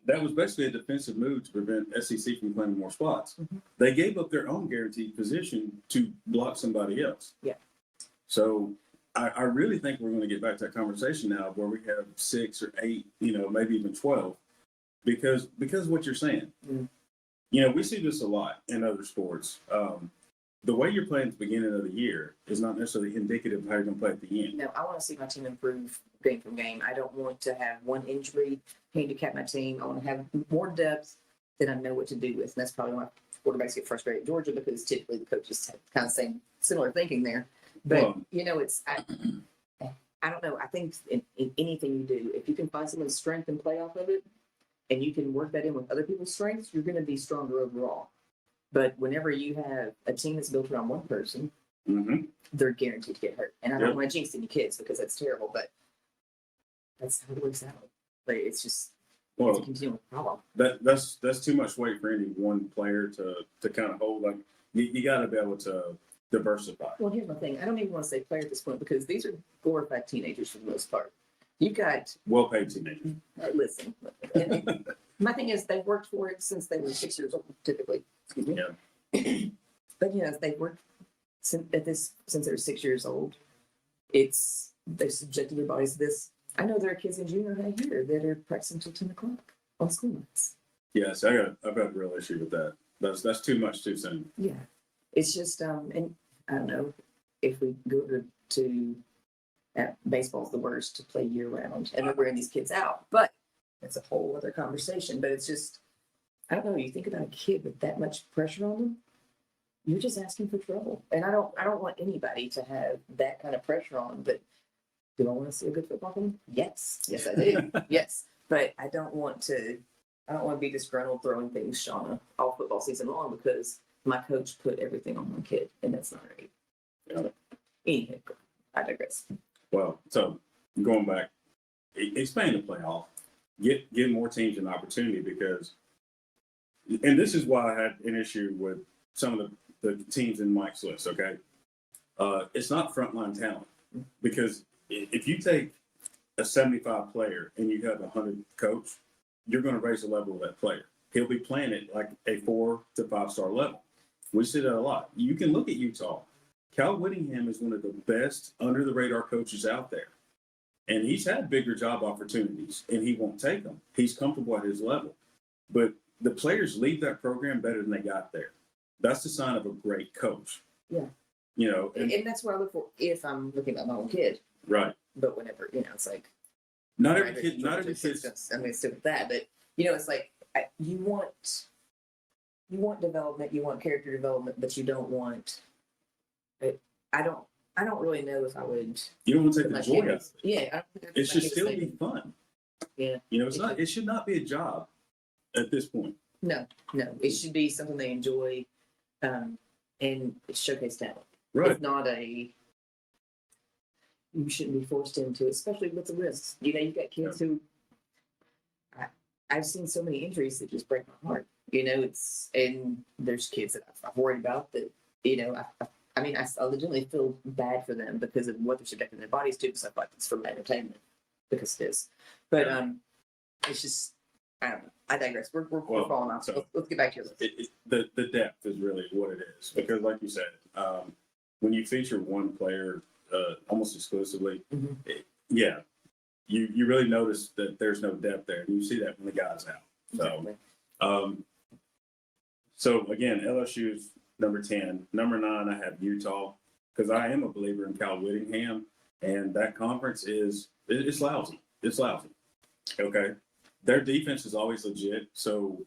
that was basically a defensive move to prevent SEC from claiming more spots. Mm-hmm. They gave up their own guaranteed position to block somebody else. Yeah. So I really think we're going to get back to that conversation now where we have 6 or 8, maybe even 12, because of what you're saying. Mm-hmm. We see this a lot in other sports. The way you're playing at the beginning of the year is not necessarily indicative of how you're going to play at the end. No, I want to see my team improve game from game. I don't want to have one injury handicap my team. I want to have more depth that I know what to do with. And that's probably why quarterbacks get frustrated at Georgia, because typically the coaches have kind of similar thinking there. But, I don't know. I think in anything you do, if you can find someone's strength and play off of it, and you can work that in with other people's strengths, you're going to be stronger overall. But whenever you have a team that's built around one person, they're guaranteed to get hurt. And I don't want to jinx any kids because that's terrible, but that's how it works out. But it's just it's a continual problem. That's too much weight for any one player to kind of hold. Like you got to be able to diversify. Well, here's my thing. I don't even want to say player at this point because these are glorified teenagers for the most part. You've got, Well-paid teenagers. listen, my thing is they've worked for it since they were 6 years old, typically. Excuse me. Yeah. But they've worked since they were 6 years old. They've subjected their bodies to this. I know there are kids in junior high here that are practicing until 10 o'clock on school nights. Yes, I've got a real issue with that. That's too much too soon. Yeah. It's just, and I don't know if we go to baseball's the worst to play year round and they're wearing these kids out, but it's a whole other conversation. But it's just, I don't know. You think about a kid with that much pressure on them, you're just asking for trouble. And I don't want anybody to have that kind of pressure on them. But do I want to see a good football game? Yes, I do. Yes, but I don't want to be disgruntled throwing things, Shauna, all football season long because my coach put everything on my kid, and that's not right. Anyway, I digress. Well, so going back, expand the playoff, get more teams an opportunity because, and this is why I had an issue with some of the teams in Mike's list. Okay, it's not frontline talent because if you take a 75 player and you have a 100 coach, you're going to raise the level of that player. He'll be playing at like a 4 to 5 star level. We see that a lot. You can look at Utah. Cal Whittingham is one of the best under the radar coaches out there. And he's had bigger job opportunities and he won't take them. He's comfortable at his level. But the players leave that program better than they got there. That's the sign of a great coach. Yeah. And that's what I look for if I'm looking at my own kid. Right. But whenever, it's like, not every kid. I'm going to stick with that. But, it's like you want development, you want character development, but you don't want, I don't really know if I would. You don't want to take the joy out of it. Yeah. It should still be fun. Yeah. It should not be a job at this point. No. It should be something they enjoy and showcase talent. Right. It's not you shouldn't be forced into it, especially with the risks. You've got kids who, I've seen so many injuries that just break my heart. And there's kids that I've worried about that, I legitimately feel bad for them because of what they're subjecting their bodies to, because I thought it's from entertainment, because it is. But it's just, I don't know. I digress. We're falling off. So let's get back to it. The depth is really what it is. Because like you said, when you feature one player almost exclusively, you really notice that there's no depth there. And you see that when the guy's out. So, Exactly. So again, LSU's number 10. Number 9, I have Utah because I am a believer in Cal Whittingham, and that conference it's lousy. It's lousy. Okay, their defense is always legit. So,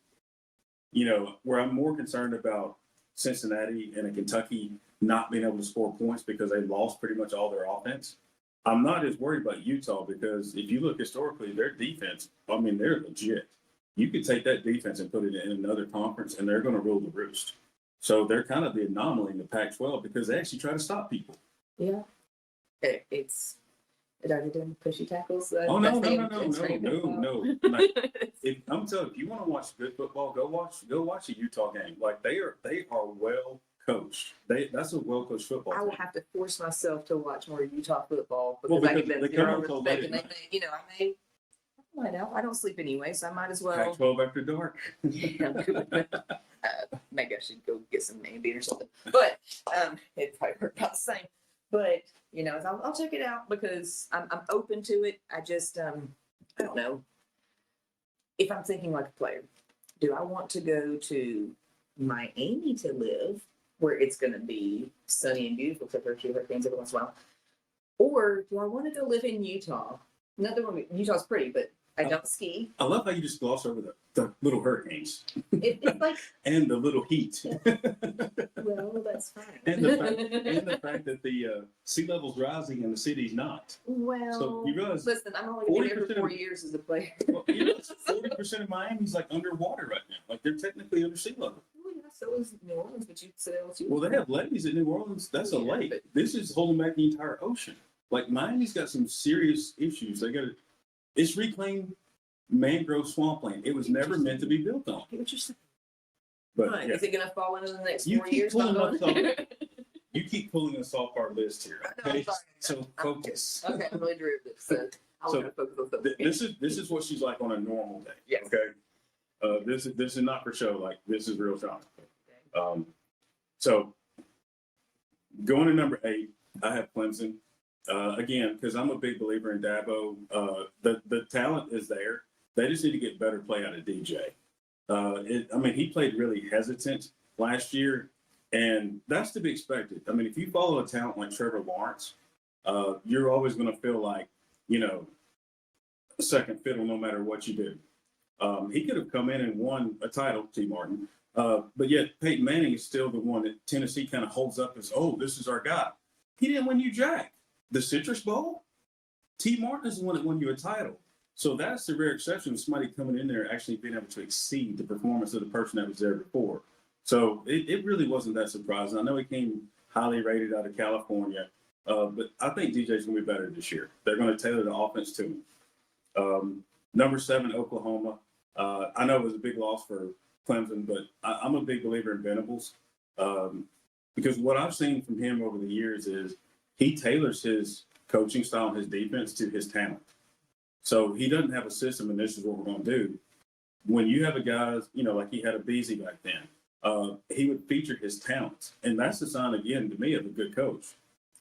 where I'm more concerned about Cincinnati and a Kentucky not being able to score points because they lost pretty much all their offense. I'm not as worried about Utah because if you look historically, their defense, they're legit. You could take that defense and put it in another conference, and they're going to rule the roost. So they're kind of the anomaly in the Pac-12 because they actually try to stop people. Yeah. Are they doing pushy tackles? Oh, no. Like, I'm telling you, if you want to watch good football, go watch a Utah game. Like they are well coached. That's a well coached football I will team. have to force myself to watch more Utah football Well, I because give them they come zero on till respect. late And at I might I don't sleep anyway, so I might as well. Pac-12 after dark. Maybe I should go get some Ambien or something. But it'd probably work about the same. But I'll check it out because I'm open to it. I just I don't know. If I'm thinking like a player, do I want to go to Miami to live, where it's going to be sunny and beautiful, except for a few hurricanes every once in a while, or do I want to go live in Utah? Utah's pretty, but I don't ski. I love how you just gloss over the little hurricanes. It's like and the little heat. well, that's fine. and the fact that the sea level's rising and the city's not. Well, so you realize, listen, I'm only going to be here for 4 years as a player. Well, 40% of Miami's like underwater right now. Like they're technically under sea level. Well, yeah, so is New Orleans, but you said LSU. Well, they have levees in New Orleans. That's a lake. But this is holding back the entire ocean. Like Miami's got some serious issues. It's reclaimed mangrove swampland. It was never meant to be built on. I get what you're saying. But Fine. yeah. Is it going to fall into the next You 4 keep years? pulling up something. you keep pulling us off our list here. No, I'm Okay, sorry. so focus. Okay, I'm really derivative, so I'll So, focus on something. This is what she's like on a normal day. Yes. Okay. This is not for show. Like this is real Sean. So going to number 8, I have Clemson. Again, because I'm a big believer in Dabo. The talent is there. They just need to get better play out of DJ. I mean, he played really hesitant last year, and that's to be expected. I mean, if you follow a talent like Trevor Lawrence, you're always going to feel like, second fiddle no matter what you do. He could have come in and won a title, T. Martin, but yet Peyton Manning is still the one that Tennessee kind of holds up as, oh, this is our guy. He didn't win you jack. The Citrus Bowl, T. Martin is the one that won you a title. So that's the rare exception of somebody coming in there actually being able to exceed the performance of the person that was there before. So it really wasn't that surprising. I know he came highly rated out of California, but I think DJ's going to be better this year. They're going to tailor the offense to him. Number 7, Oklahoma. I know it was a big loss for Clemson, but I'm a big believer in Venables because what I've seen from him over the years is he tailors his coaching style and his defense to his talent. So he doesn't have a system, and this is what we're going to do. When you have a guy, like he had a Beasley back then, he would feature his talents. And that's the sign, again, to me, of a good coach.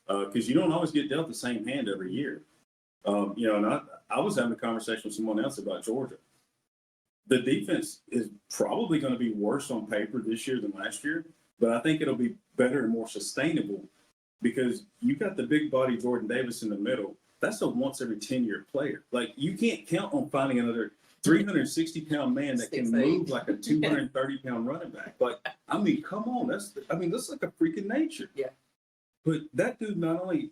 Because you don't always get dealt the same hand every year. And I was having a conversation with someone else about Georgia. The defense is probably going to be worse on paper this year than last year, but I think it'll be better and more sustainable because you got the big body Jordan Davis in the middle. That's a once every 10-year player. Like, you can't count on finding another 360-pound man that can move like a 230-pound running back. Like, I mean, come on. That's like a freak of nature. Yeah. But that dude not only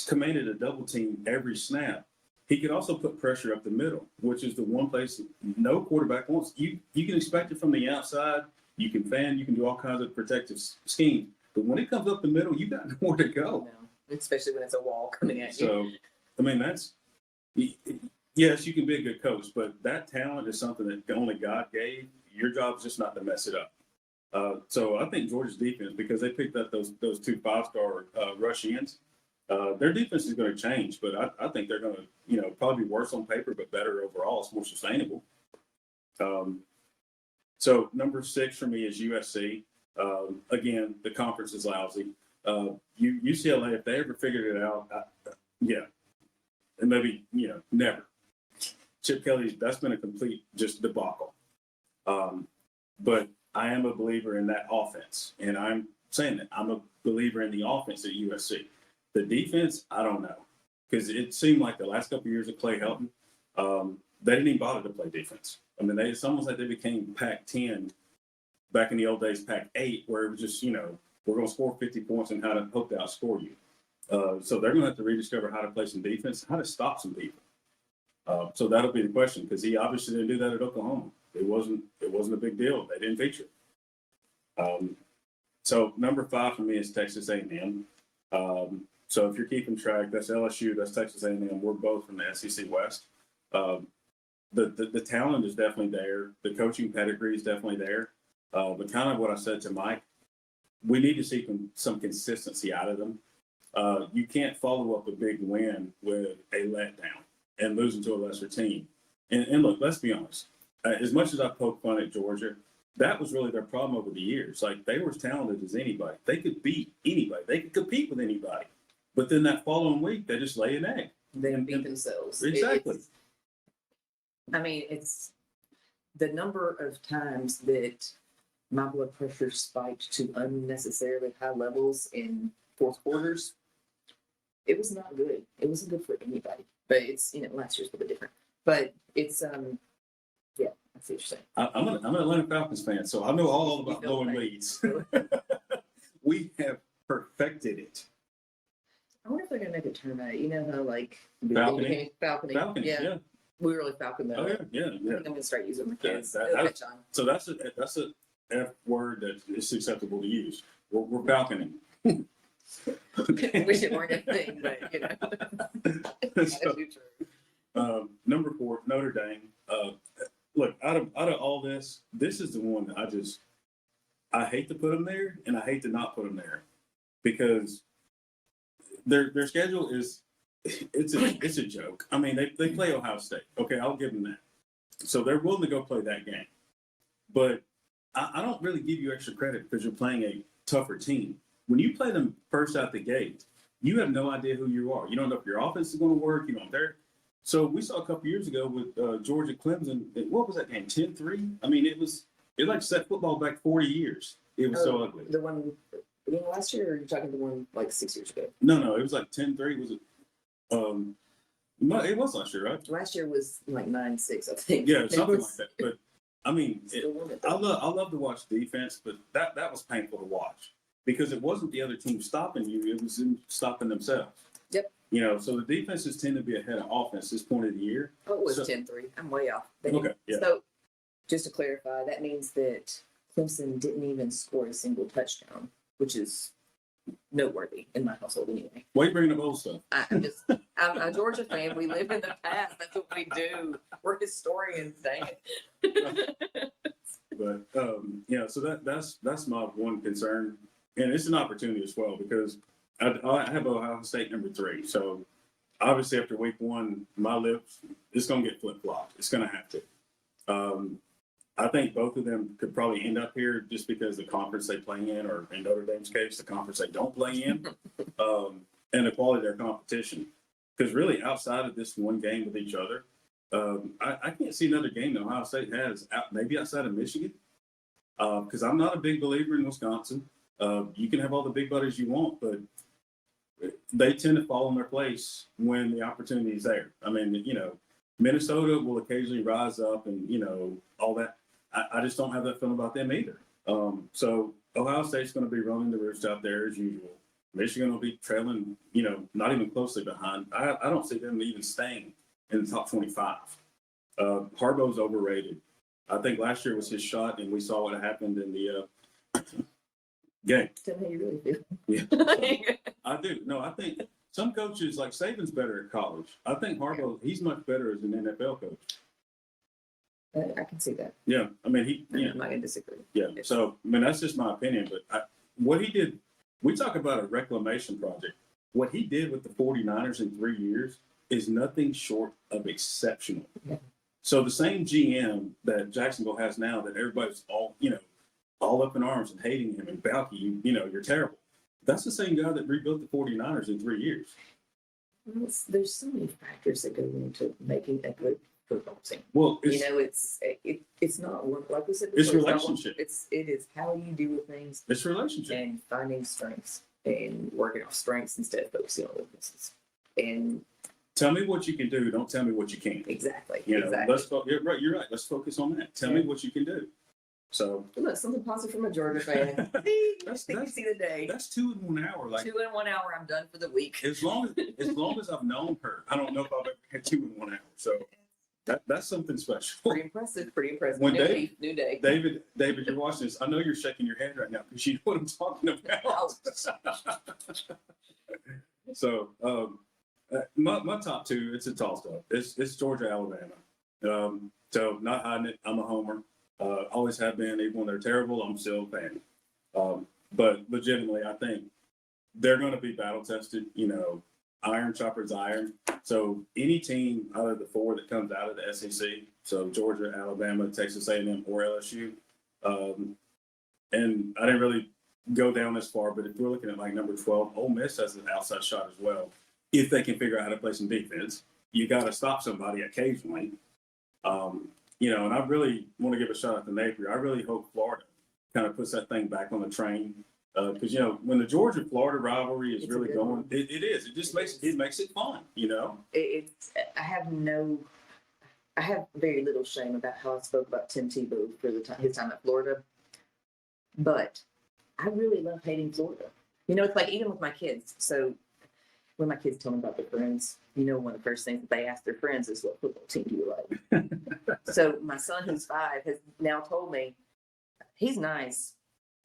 commanded a double team every snap, he could also put pressure up the middle, which is the one place no quarterback wants. You can expect it from the outside. You can fan. You can do all kinds of protective schemes. But when it comes up the middle, you got nowhere to go. No, especially when it's a wall coming at you. So, I mean, yes, you can be a good coach, but that talent is something that only God gave. Your job is just not to mess it up. So I think Georgia's defense, because they picked up those 2 5-star rush ends, their defense is going to change, but I think they're going to, probably be worse on paper, but better overall. It's more sustainable. So number 6 for me is USC. Again, the conference is lousy. UCLA, if they ever figured it out, yeah. And maybe, never. Chip Kelly, that's been a complete just debacle. But I am a believer in that offense. And I'm saying that I'm a believer in the offense at USC. The defense, I don't know. Because it seemed like the last couple of years of Clay Helton, they didn't even bother to play defense. I mean, it's almost like they became Pac-10 back in the old days, Pac-8, where it was just, we're going to score 50 points and how to hope to outscore you. So they're going to have to rediscover how to play some defense, how to stop some people. So that'll be the question, because he obviously didn't do that at Oklahoma. It wasn't a big deal. They didn't feature it. So number 5 for me is Texas A&M. So if you're keeping track, that's LSU, that's Texas A&M. We're both from the SEC West. The talent is definitely there. The coaching pedigree is definitely there. But kind of what I said to Mike, we need to see some consistency out of them. You can't follow up a big win with a letdown and losing to a lesser team. And look, let's be honest. As much as I poke fun at Georgia, that was really their problem over the years. Like, they were as talented as anybody. They could beat anybody. They could compete with anybody. But then that following week, they just lay an egg. They didn't beat themselves. Exactly. It's the number of times that my blood pressure spiked to unnecessarily high levels in fourth quarters. It was not good. It wasn't good for anybody. But it's, last year's a little bit different. But it's, yeah, I see what you're saying. I'm an Atlanta Falcons fan, so I know all about blowing leads. We have perfected it. I wonder if they're going to make a tournament. You know how, Falconing, yeah. We really falcon that. Oh, yeah. I think I'm going to start using my kids. So that's a F word that is acceptable to use. We're falconing. Wish it weren't a thing, but So, number 4, Notre Dame. Look, out of all this is the one that I hate to put them there, and I hate to not put them there. because their schedule is it's a joke. I mean, they play Ohio State. Okay, I'll give them that. So they're willing to go play that game. But I don't really give you extra credit because you're playing a tougher team. When you play them first out the gate, you have no idea who you are. You don't know if your offense is going to work. You know, so we saw a couple years ago with Georgia Clemson. What was that game? 10-3? I mean, it like set football back 40 years. It was so ugly. The one last year, or are you talking the one like 6 years ago? No, it was like 10-3. Was it? It was last year, right? Last year was like 9-6, I think. Yeah, something like that. But I mean, I love. love to watch defense, but that was painful to watch because it wasn't the other team stopping you; it was them stopping themselves. Yep. You know, so the defenses tend to be ahead of offense this point of the year. Oh, it was 10-3. I'm way off. Okay. Yeah. So, just to clarify, that means that Clemson didn't even score a single touchdown, which is noteworthy in my household anyway. Why are you bringing up old stuff? I'm a Georgia fan. We live in the past. That's what we do. We're historians, dang it. But so that's my one concern, and it's an opportunity as well because I have Ohio State number 3. So obviously after week 1, my lips it's going to get flip flopped. It's going to have to. I think both of them could probably end up here just because the conference they play in, or in Notre Dame's case, the conference they don't play in, and the quality of their competition. Because really, outside of this one game with each other, I can't see another game that Ohio State has, maybe outside of Michigan, because I'm not a big believer in Wisconsin. You can have all the big buddies you want, but they tend to fall in their place when the opportunity is there. I mean, Minnesota will occasionally rise up and, all that. I just don't have that feeling about them either. So Ohio State's going to be running the roost out there as usual. Michigan will be trailing, not even closely behind. I don't see them even staying in the top 25. Harbaugh's overrated. I think last year was his shot, and we saw what happened in the game. Tell me how you really feel. Yeah, I do. No, I think some coaches, like Saban's better at college. I think Harbaugh, he's much better as an NFL coach. I can see that. Yeah, I mean, I'm not going to disagree. Yeah, so, I mean, that's just my opinion. But what he did, we talk about a reclamation project. What he did with the 49ers in 3 years is nothing short of exceptional. Yeah. So the same GM that Jacksonville has now, that everybody's all up in arms and hating him and Balky, you're terrible. That's the same guy that rebuilt the 49ers in 3 years. Well, there's so many factors that go into making a good football team. Well, it's not one, like we said before, it's relationship. It is how you deal with things It's relationship. and finding strengths and working off strengths instead of focusing on weaknesses. And Tell me what you can do. Don't tell me what you can't. exactly. You're right. You're right. Let's focus on that. Tell me what you can do. So Look, something positive from a Georgia fan. See, I think you see the day. That's 2 in 1 hour. Like 2 in 1 hour, I'm done for the week. as long as I've known her, I don't know if I've ever had 2 in 1 hour. So that's something special. Pretty impressive. When New day. David, you're watching this. I know you're shaking your head right now because you know what I'm talking about. So my top 2, it's a toss up. It's Georgia, Alabama. So not hiding it. I'm a homer. Always have been. Even when they're terrible, I'm still a fan. But legitimately, I think they're going to be battle tested. Iron sharpens iron. So any team out of the 4 that comes out of the SEC, so Georgia, Alabama, Texas A&M, or LSU, and I didn't really go down this far, but if we're looking at like number 12, Ole Miss has an outside shot as well. If they can figure out how to play some defense, you got to stop somebody occasionally. And I really want to give a shout out to Napier. I really hope Florida kind of puts that thing back on the train. Because when the Georgia-Florida rivalry is really going, it is. It just makes it fun. I have very little shame about how I spoke about Tim Tebow for his time at Florida, but I really love hating Florida. It's like even with my kids. So when my kids tell me about their friends, one of the first things that they ask their friends is, "What football team do you like?" So my son, who's 5, has now told me he's nice.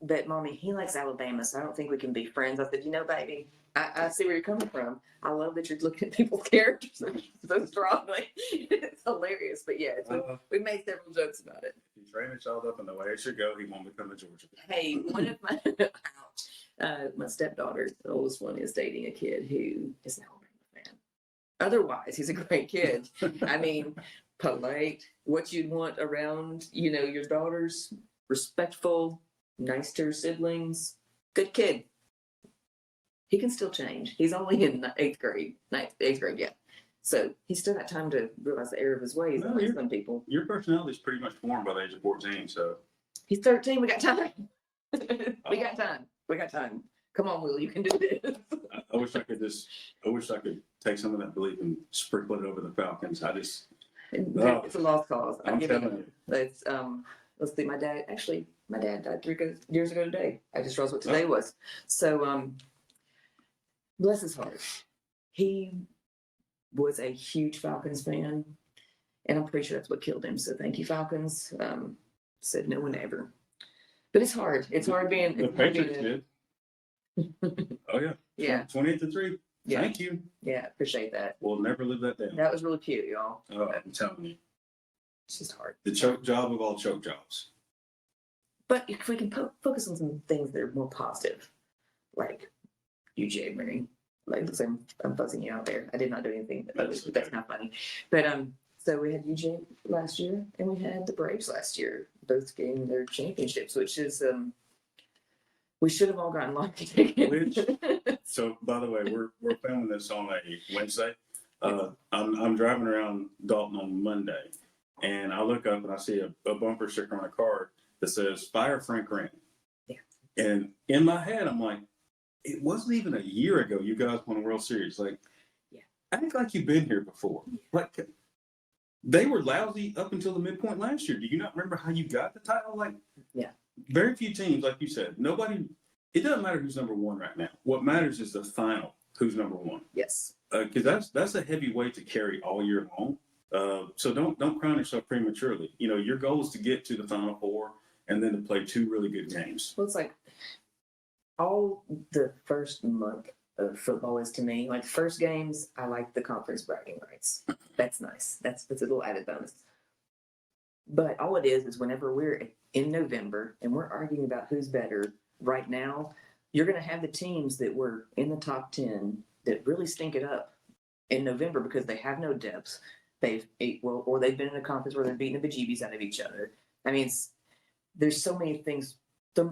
But Mommy, he likes Alabama, so I don't think we can be friends. I said, baby, I see where you're coming from. I love that you're looking at people's characters so strongly. It's hilarious. But yeah, we made several jokes about it. If you train a child up in the way it should go, he won't become a Georgia fan. Hey, My stepdaughter, the oldest one, is dating a kid who is an Alabama fan. Otherwise, he's a great kid. I mean, polite, what you'd want around, your daughters, respectful, nice to her siblings, good kid. He can still change. He's only in eighth grade, yeah. So he's still got time to realize the error of his ways. Well, Some people. Your personality is pretty much formed by the age of 14, so. He's 13. We got time. We got time. Come on, Will. You can do this. I wish I could take some of that belief and sprinkle it over the Falcons. It's a lost cause. I'm telling you. It's let's see. My dad died 3 years ago today. I just realized what today was. So bless his heart. He was a huge Falcons fan, and I'm pretty sure that's what killed him. So thank you, Falcons. Said no one ever. But it's hard. It's hard being. The Patriots did. Oh yeah. Yeah. 28-3. Yeah. Thank you. Yeah, appreciate that. We'll never live that down. That was really cute, y'all. Oh, I'm telling you. It's just hard. The choke job of all choke jobs. But if we can focus on some things that are more positive, like you jabbering, like looks like I'm buzzing you out there. I did not do anything. That's not funny. But so we had UJ last year, and we had the Braves last year, both getting their championships, which is we should have all gotten lucky tickets. So, by the way, we're filming this on a Wednesday. I'm driving around Dalton on Monday, and I look up and I see a bumper sticker on a car that says "Fire Frank Grant." Yeah. And in my head, I'm like, it wasn't even a year ago you guys won a World Series. Like, yeah. Act like you've been here before. Yeah. Like, they were lousy up until the midpoint last year. Do you not remember how you got the title? Like, yeah. Very few teams, like you said, it doesn't matter who's number one right now. What matters is the final, who's number one. Yes. Because that's a heavy weight to carry all year long. So don't crown yourself prematurely. Your goal is to get to the Final Four and then to play 2 really good games. Well, it's like all the first month of football is to me, like first games, I like the conference bragging rights. That's nice. That's a little added bonus. But all it is whenever we're in November and we're arguing about who's better right now, you're going to have the teams that were in the top 10 that really stink it up in November because they have no depth. They've been in a conference where they're beating the bejeebies out of each other. I mean, there's so many things,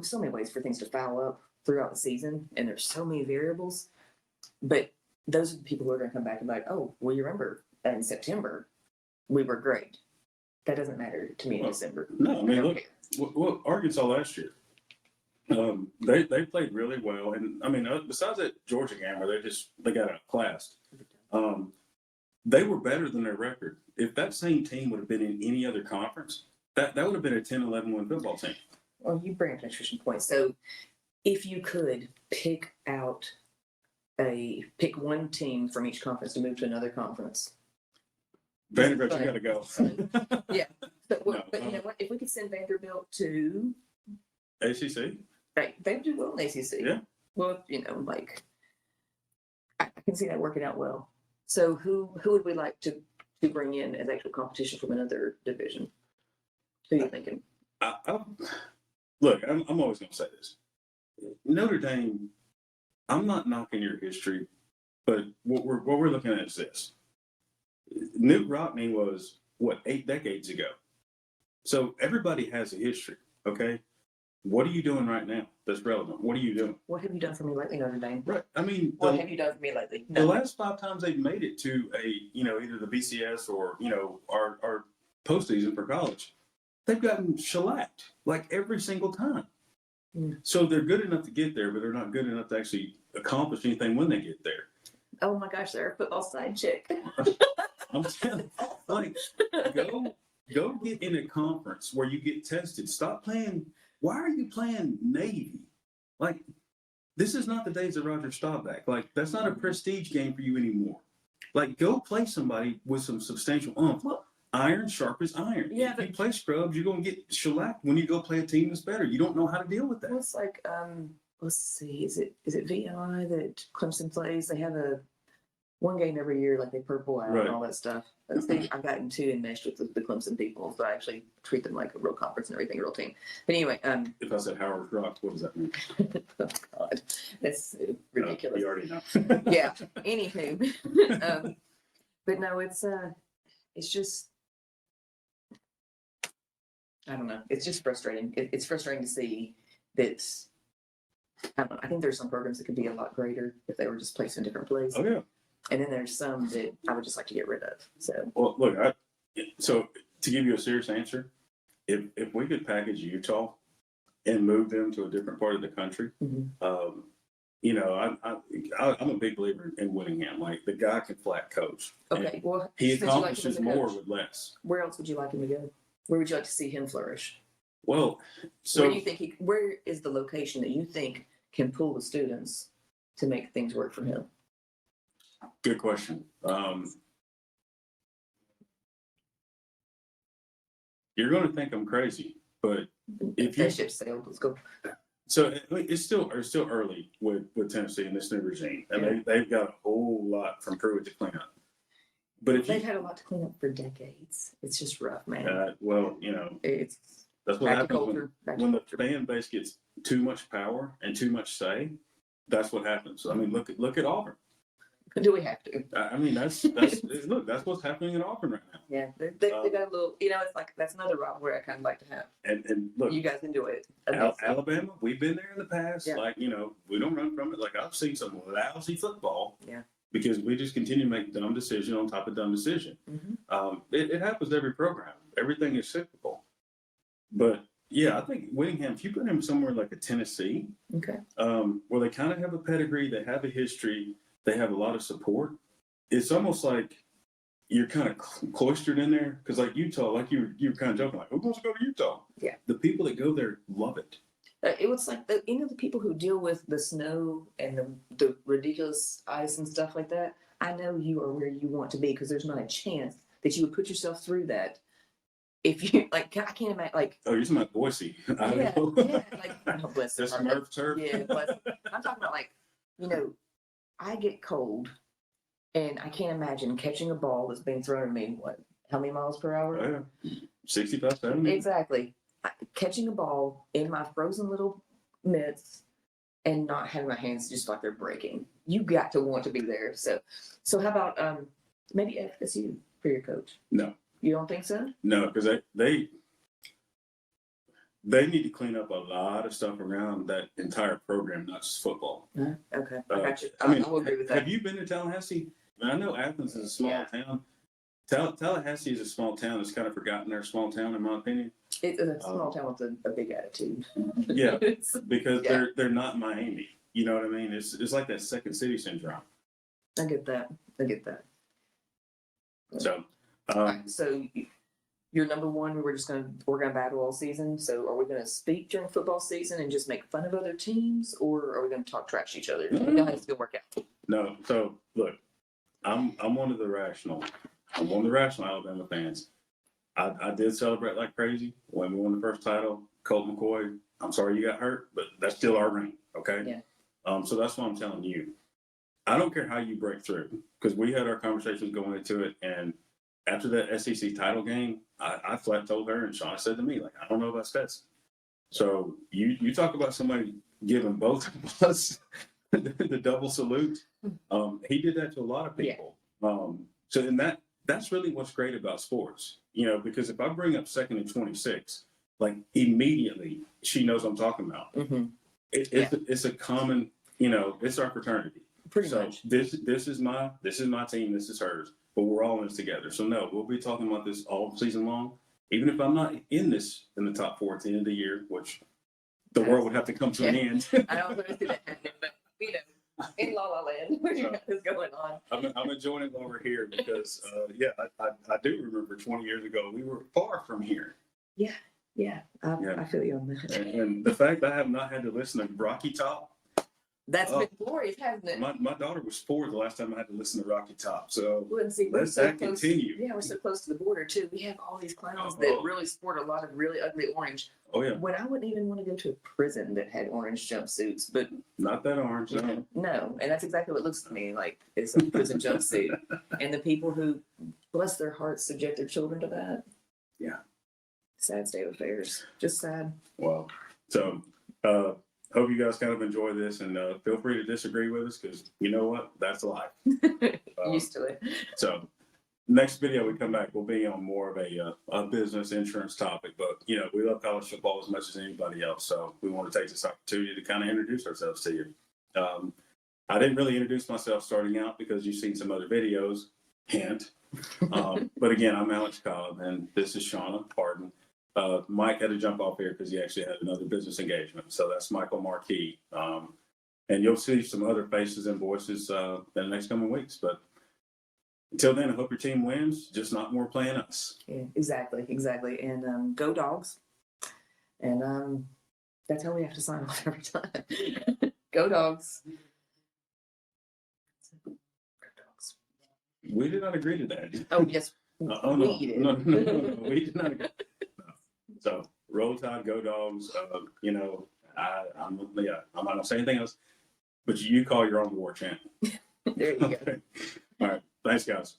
so many ways for things to foul up throughout the season, and there's so many variables. But those are the people who are going to come back and be like, oh, well, you remember in September we were great. That doesn't matter to me in December. No, I mean, look, Arkansas last year, they played really well, and I mean, besides that Georgia game where they got outclassed, they were better than their record. If that same team would have been in any other conference, that would have been a 10-11 win football team. Well, you bring up an interesting point. So, if you could pick one team from each conference to move to another conference. Vanderbilt, you got to go. Yeah. But you know what? If we could send Vanderbilt to ACC, right, they would do well in ACC. Yeah. Well, I can see that working out well. So who would we like to bring in as actual competition from another division? Who are you thinking? Look, I'm always going to say this. Notre Dame, I'm not knocking your history, but what we're looking at is this. Newt Rockne was, 8 decades ago? So everybody has a history, okay? What are you doing right now that's relevant? What are you doing? What have you done for me lately, Notre Dame? Right. I mean, what have you done for me lately? The last 5 times they've made it to either the BCS or, our postseason for college, they've gotten shellacked like every single time. Mm. So they're good enough to get there, but they're not good enough to actually accomplish anything when they get there. Oh my gosh, they're a football side chick. I'm telling you, go get in a conference where you get tested. Stop playing. Why are you playing Navy? Like, this is not the days of Roger Staubach. Like, that's not a prestige game for you anymore. Like, go play somebody with some substantial oomph. Well, iron sharp as iron. Yeah, if you play scrubs, you're going to get shellacked when you go play a team that's better. You don't know how to deal with that. Well, it's like, let's see, is it VI that Clemson plays? They have one game every year, like they purple out Right. and all that stuff. I've gotten too enmeshed with the Clemson people, so I actually treat them like a real conference and everything, a real team. But anyway, If I said Howard Rock, what does that mean? oh God, that's ridiculous. You already know. Yeah. Anywho, but no, it's just, I don't know. It's just frustrating. It's frustrating to see that. I don't know. I think there's some programs that could be a lot greater if they were just placed in different places. Oh yeah. And then there's some that I would just like to get rid of. So Well, look, so to give you a serious answer, if we could package Utah and move them to a different part of the country, you know, I'm a big believer in Whittingham. Like the guy can flat coach. okay, well, He since you like him accomplishes as a more coach, with less. where else would you like him to go? Where would you like to see him flourish? Well, Where so do you think where is the location that you think can pull the students to make things work for him? good question. You're going to think I'm crazy, but if you That ship sailed, let's go. so it's still early with Tennessee and this new regime, and they've got a whole lot from Pruitt to clean up. But if They've had a lot to clean up for decades. It's just rough, man. well, you know, It's that's what back to happens culture. when the fan base gets too much power and too much say. That's what happens. I mean, look at Auburn. Do we have to? I mean, that's look, that's what's happening in Auburn right now. Yeah, they got a little. You know, it's like that's another rivalry I kind of like to have. And look, You guys enjoy it. Alabama, we've been there in the past. Yeah. Like, you know, we don't run from it. Like I've seen some lousy football. Yeah. Because we just continue to make dumb decision on top of dumb decision. It happens to every program. Everything is cyclical. But yeah, I think Whittingham, if you put him somewhere like a Tennessee, Okay. where they kind of have a pedigree, they have a history, they have a lot of support, it's almost like you're kind of cloistered in there. Because like Utah, like you were kind of joking, like, who wants to go to Utah? Yeah. The people that go there love it. It was like the people who deal with the snow and the ridiculous ice and stuff like that. I know you are where you want to be because there's not a chance that you would put yourself through that. If you like, I can't imagine. Like, Oh, you're talking about Boise. yeah, like, oh, bless There's their some heart. Smurf turf. Yeah, bless. I'm talking about like, you know, I get cold, and I can't imagine catching a ball that's being thrown at me. What? How many miles per hour? Oh, yeah. 65, 70. Exactly. Catching a ball in my frozen little mitts and not having my hands just like they're breaking. You got to want to be there. So how about maybe FSU for your coach? No. You don't think so? No, because they need to clean up a lot of stuff around that entire program, not just football. Okay, I got you. I mean, I will agree with that. have you been to Tallahassee? I mean, I know Athens is a small town. Tallahassee is a small town that's kind of forgotten they're a small town, in my opinion. It's a small town with a big attitude. Yeah, because they're not Miami. You know what I mean? It's like that second city syndrome. I get that. So, So you're number one. We're gonna battle all season. So are we gonna speak during football season and just make fun of other teams, or are we gonna talk trash to each other? How does it work out? no. So look, I'm one of the rational. I'm one of the rational Alabama fans. I did celebrate like crazy when we won the first title. Colt McCoy, I'm sorry you got hurt, but that's still our ring, okay? Yeah. So that's what I'm telling you. I don't care how you break through, because we had our conversations going into it, and after that SEC title game, I flat told her, and Shauna said to me, like, I don't know about Stetson. So you talk about somebody giving both of us the double salute. He did that to a lot of people. So in that's really what's great about sports, you know, because if I bring up 2nd and 26, like immediately she knows I'm talking about. Mm-hmm. It's a common, you know, it's our fraternity. Pretty So much. this is my team, this is hers, but we're all in this together. So no, we'll be talking about this all season long. Even if I'm not in the top 4 at the end of the year, which the world would have to come to an end. I don't want to see that happening, but you know, in La La Land, what is going on? I'm enjoying it over here because, I do remember 20 years ago, we were far from here. Yeah, I feel you on that. And the fact that I have not had to listen to Rocky Top That's Oh. been glorious, hasn't it? My daughter was 4 the last time I had to listen to Rocky Top. So Well, and see, we're let so that close. continue. Yeah, we're so close to the border too. We have all these clowns that really sport a lot of really ugly orange. Oh yeah, When I wouldn't even want to go to a prison that had orange jumpsuits, but not that orange. No. no, and that's exactly what it looks to me like. It's a prison jumpsuit, and the people who, bless their hearts, subject their children to that. Yeah. Sad state of affairs. Just sad. Well, so hope you guys kind of enjoy this, and feel free to disagree with us because you know what, that's life. Used to it. So next video we come back, we'll be on more of a business insurance topic, but you know, we love college football as much as anybody else. So we want to take this opportunity to kind of introduce ourselves to you. I didn't really introduce myself starting out because you've seen some other videos, hint. But again, I'm Alex Cobb and this is Shauna Pardon. Mike had to jump off here because he actually had another business engagement. So that's Michael Marquis. And you'll see some other faces and voices in the next coming weeks. But until then, I hope your team wins, just not more playing us. Yeah, exactly. And go dogs. And that's how we have to sign off every time. Go dogs. Go dogs. We did not agree to that. Oh yes. No, we did. no, we did not agree. No. So roll tide, go dogs. You know, I'm not gonna say anything else, but you call your own war chant. There you go. Okay. All right. Thanks, guys.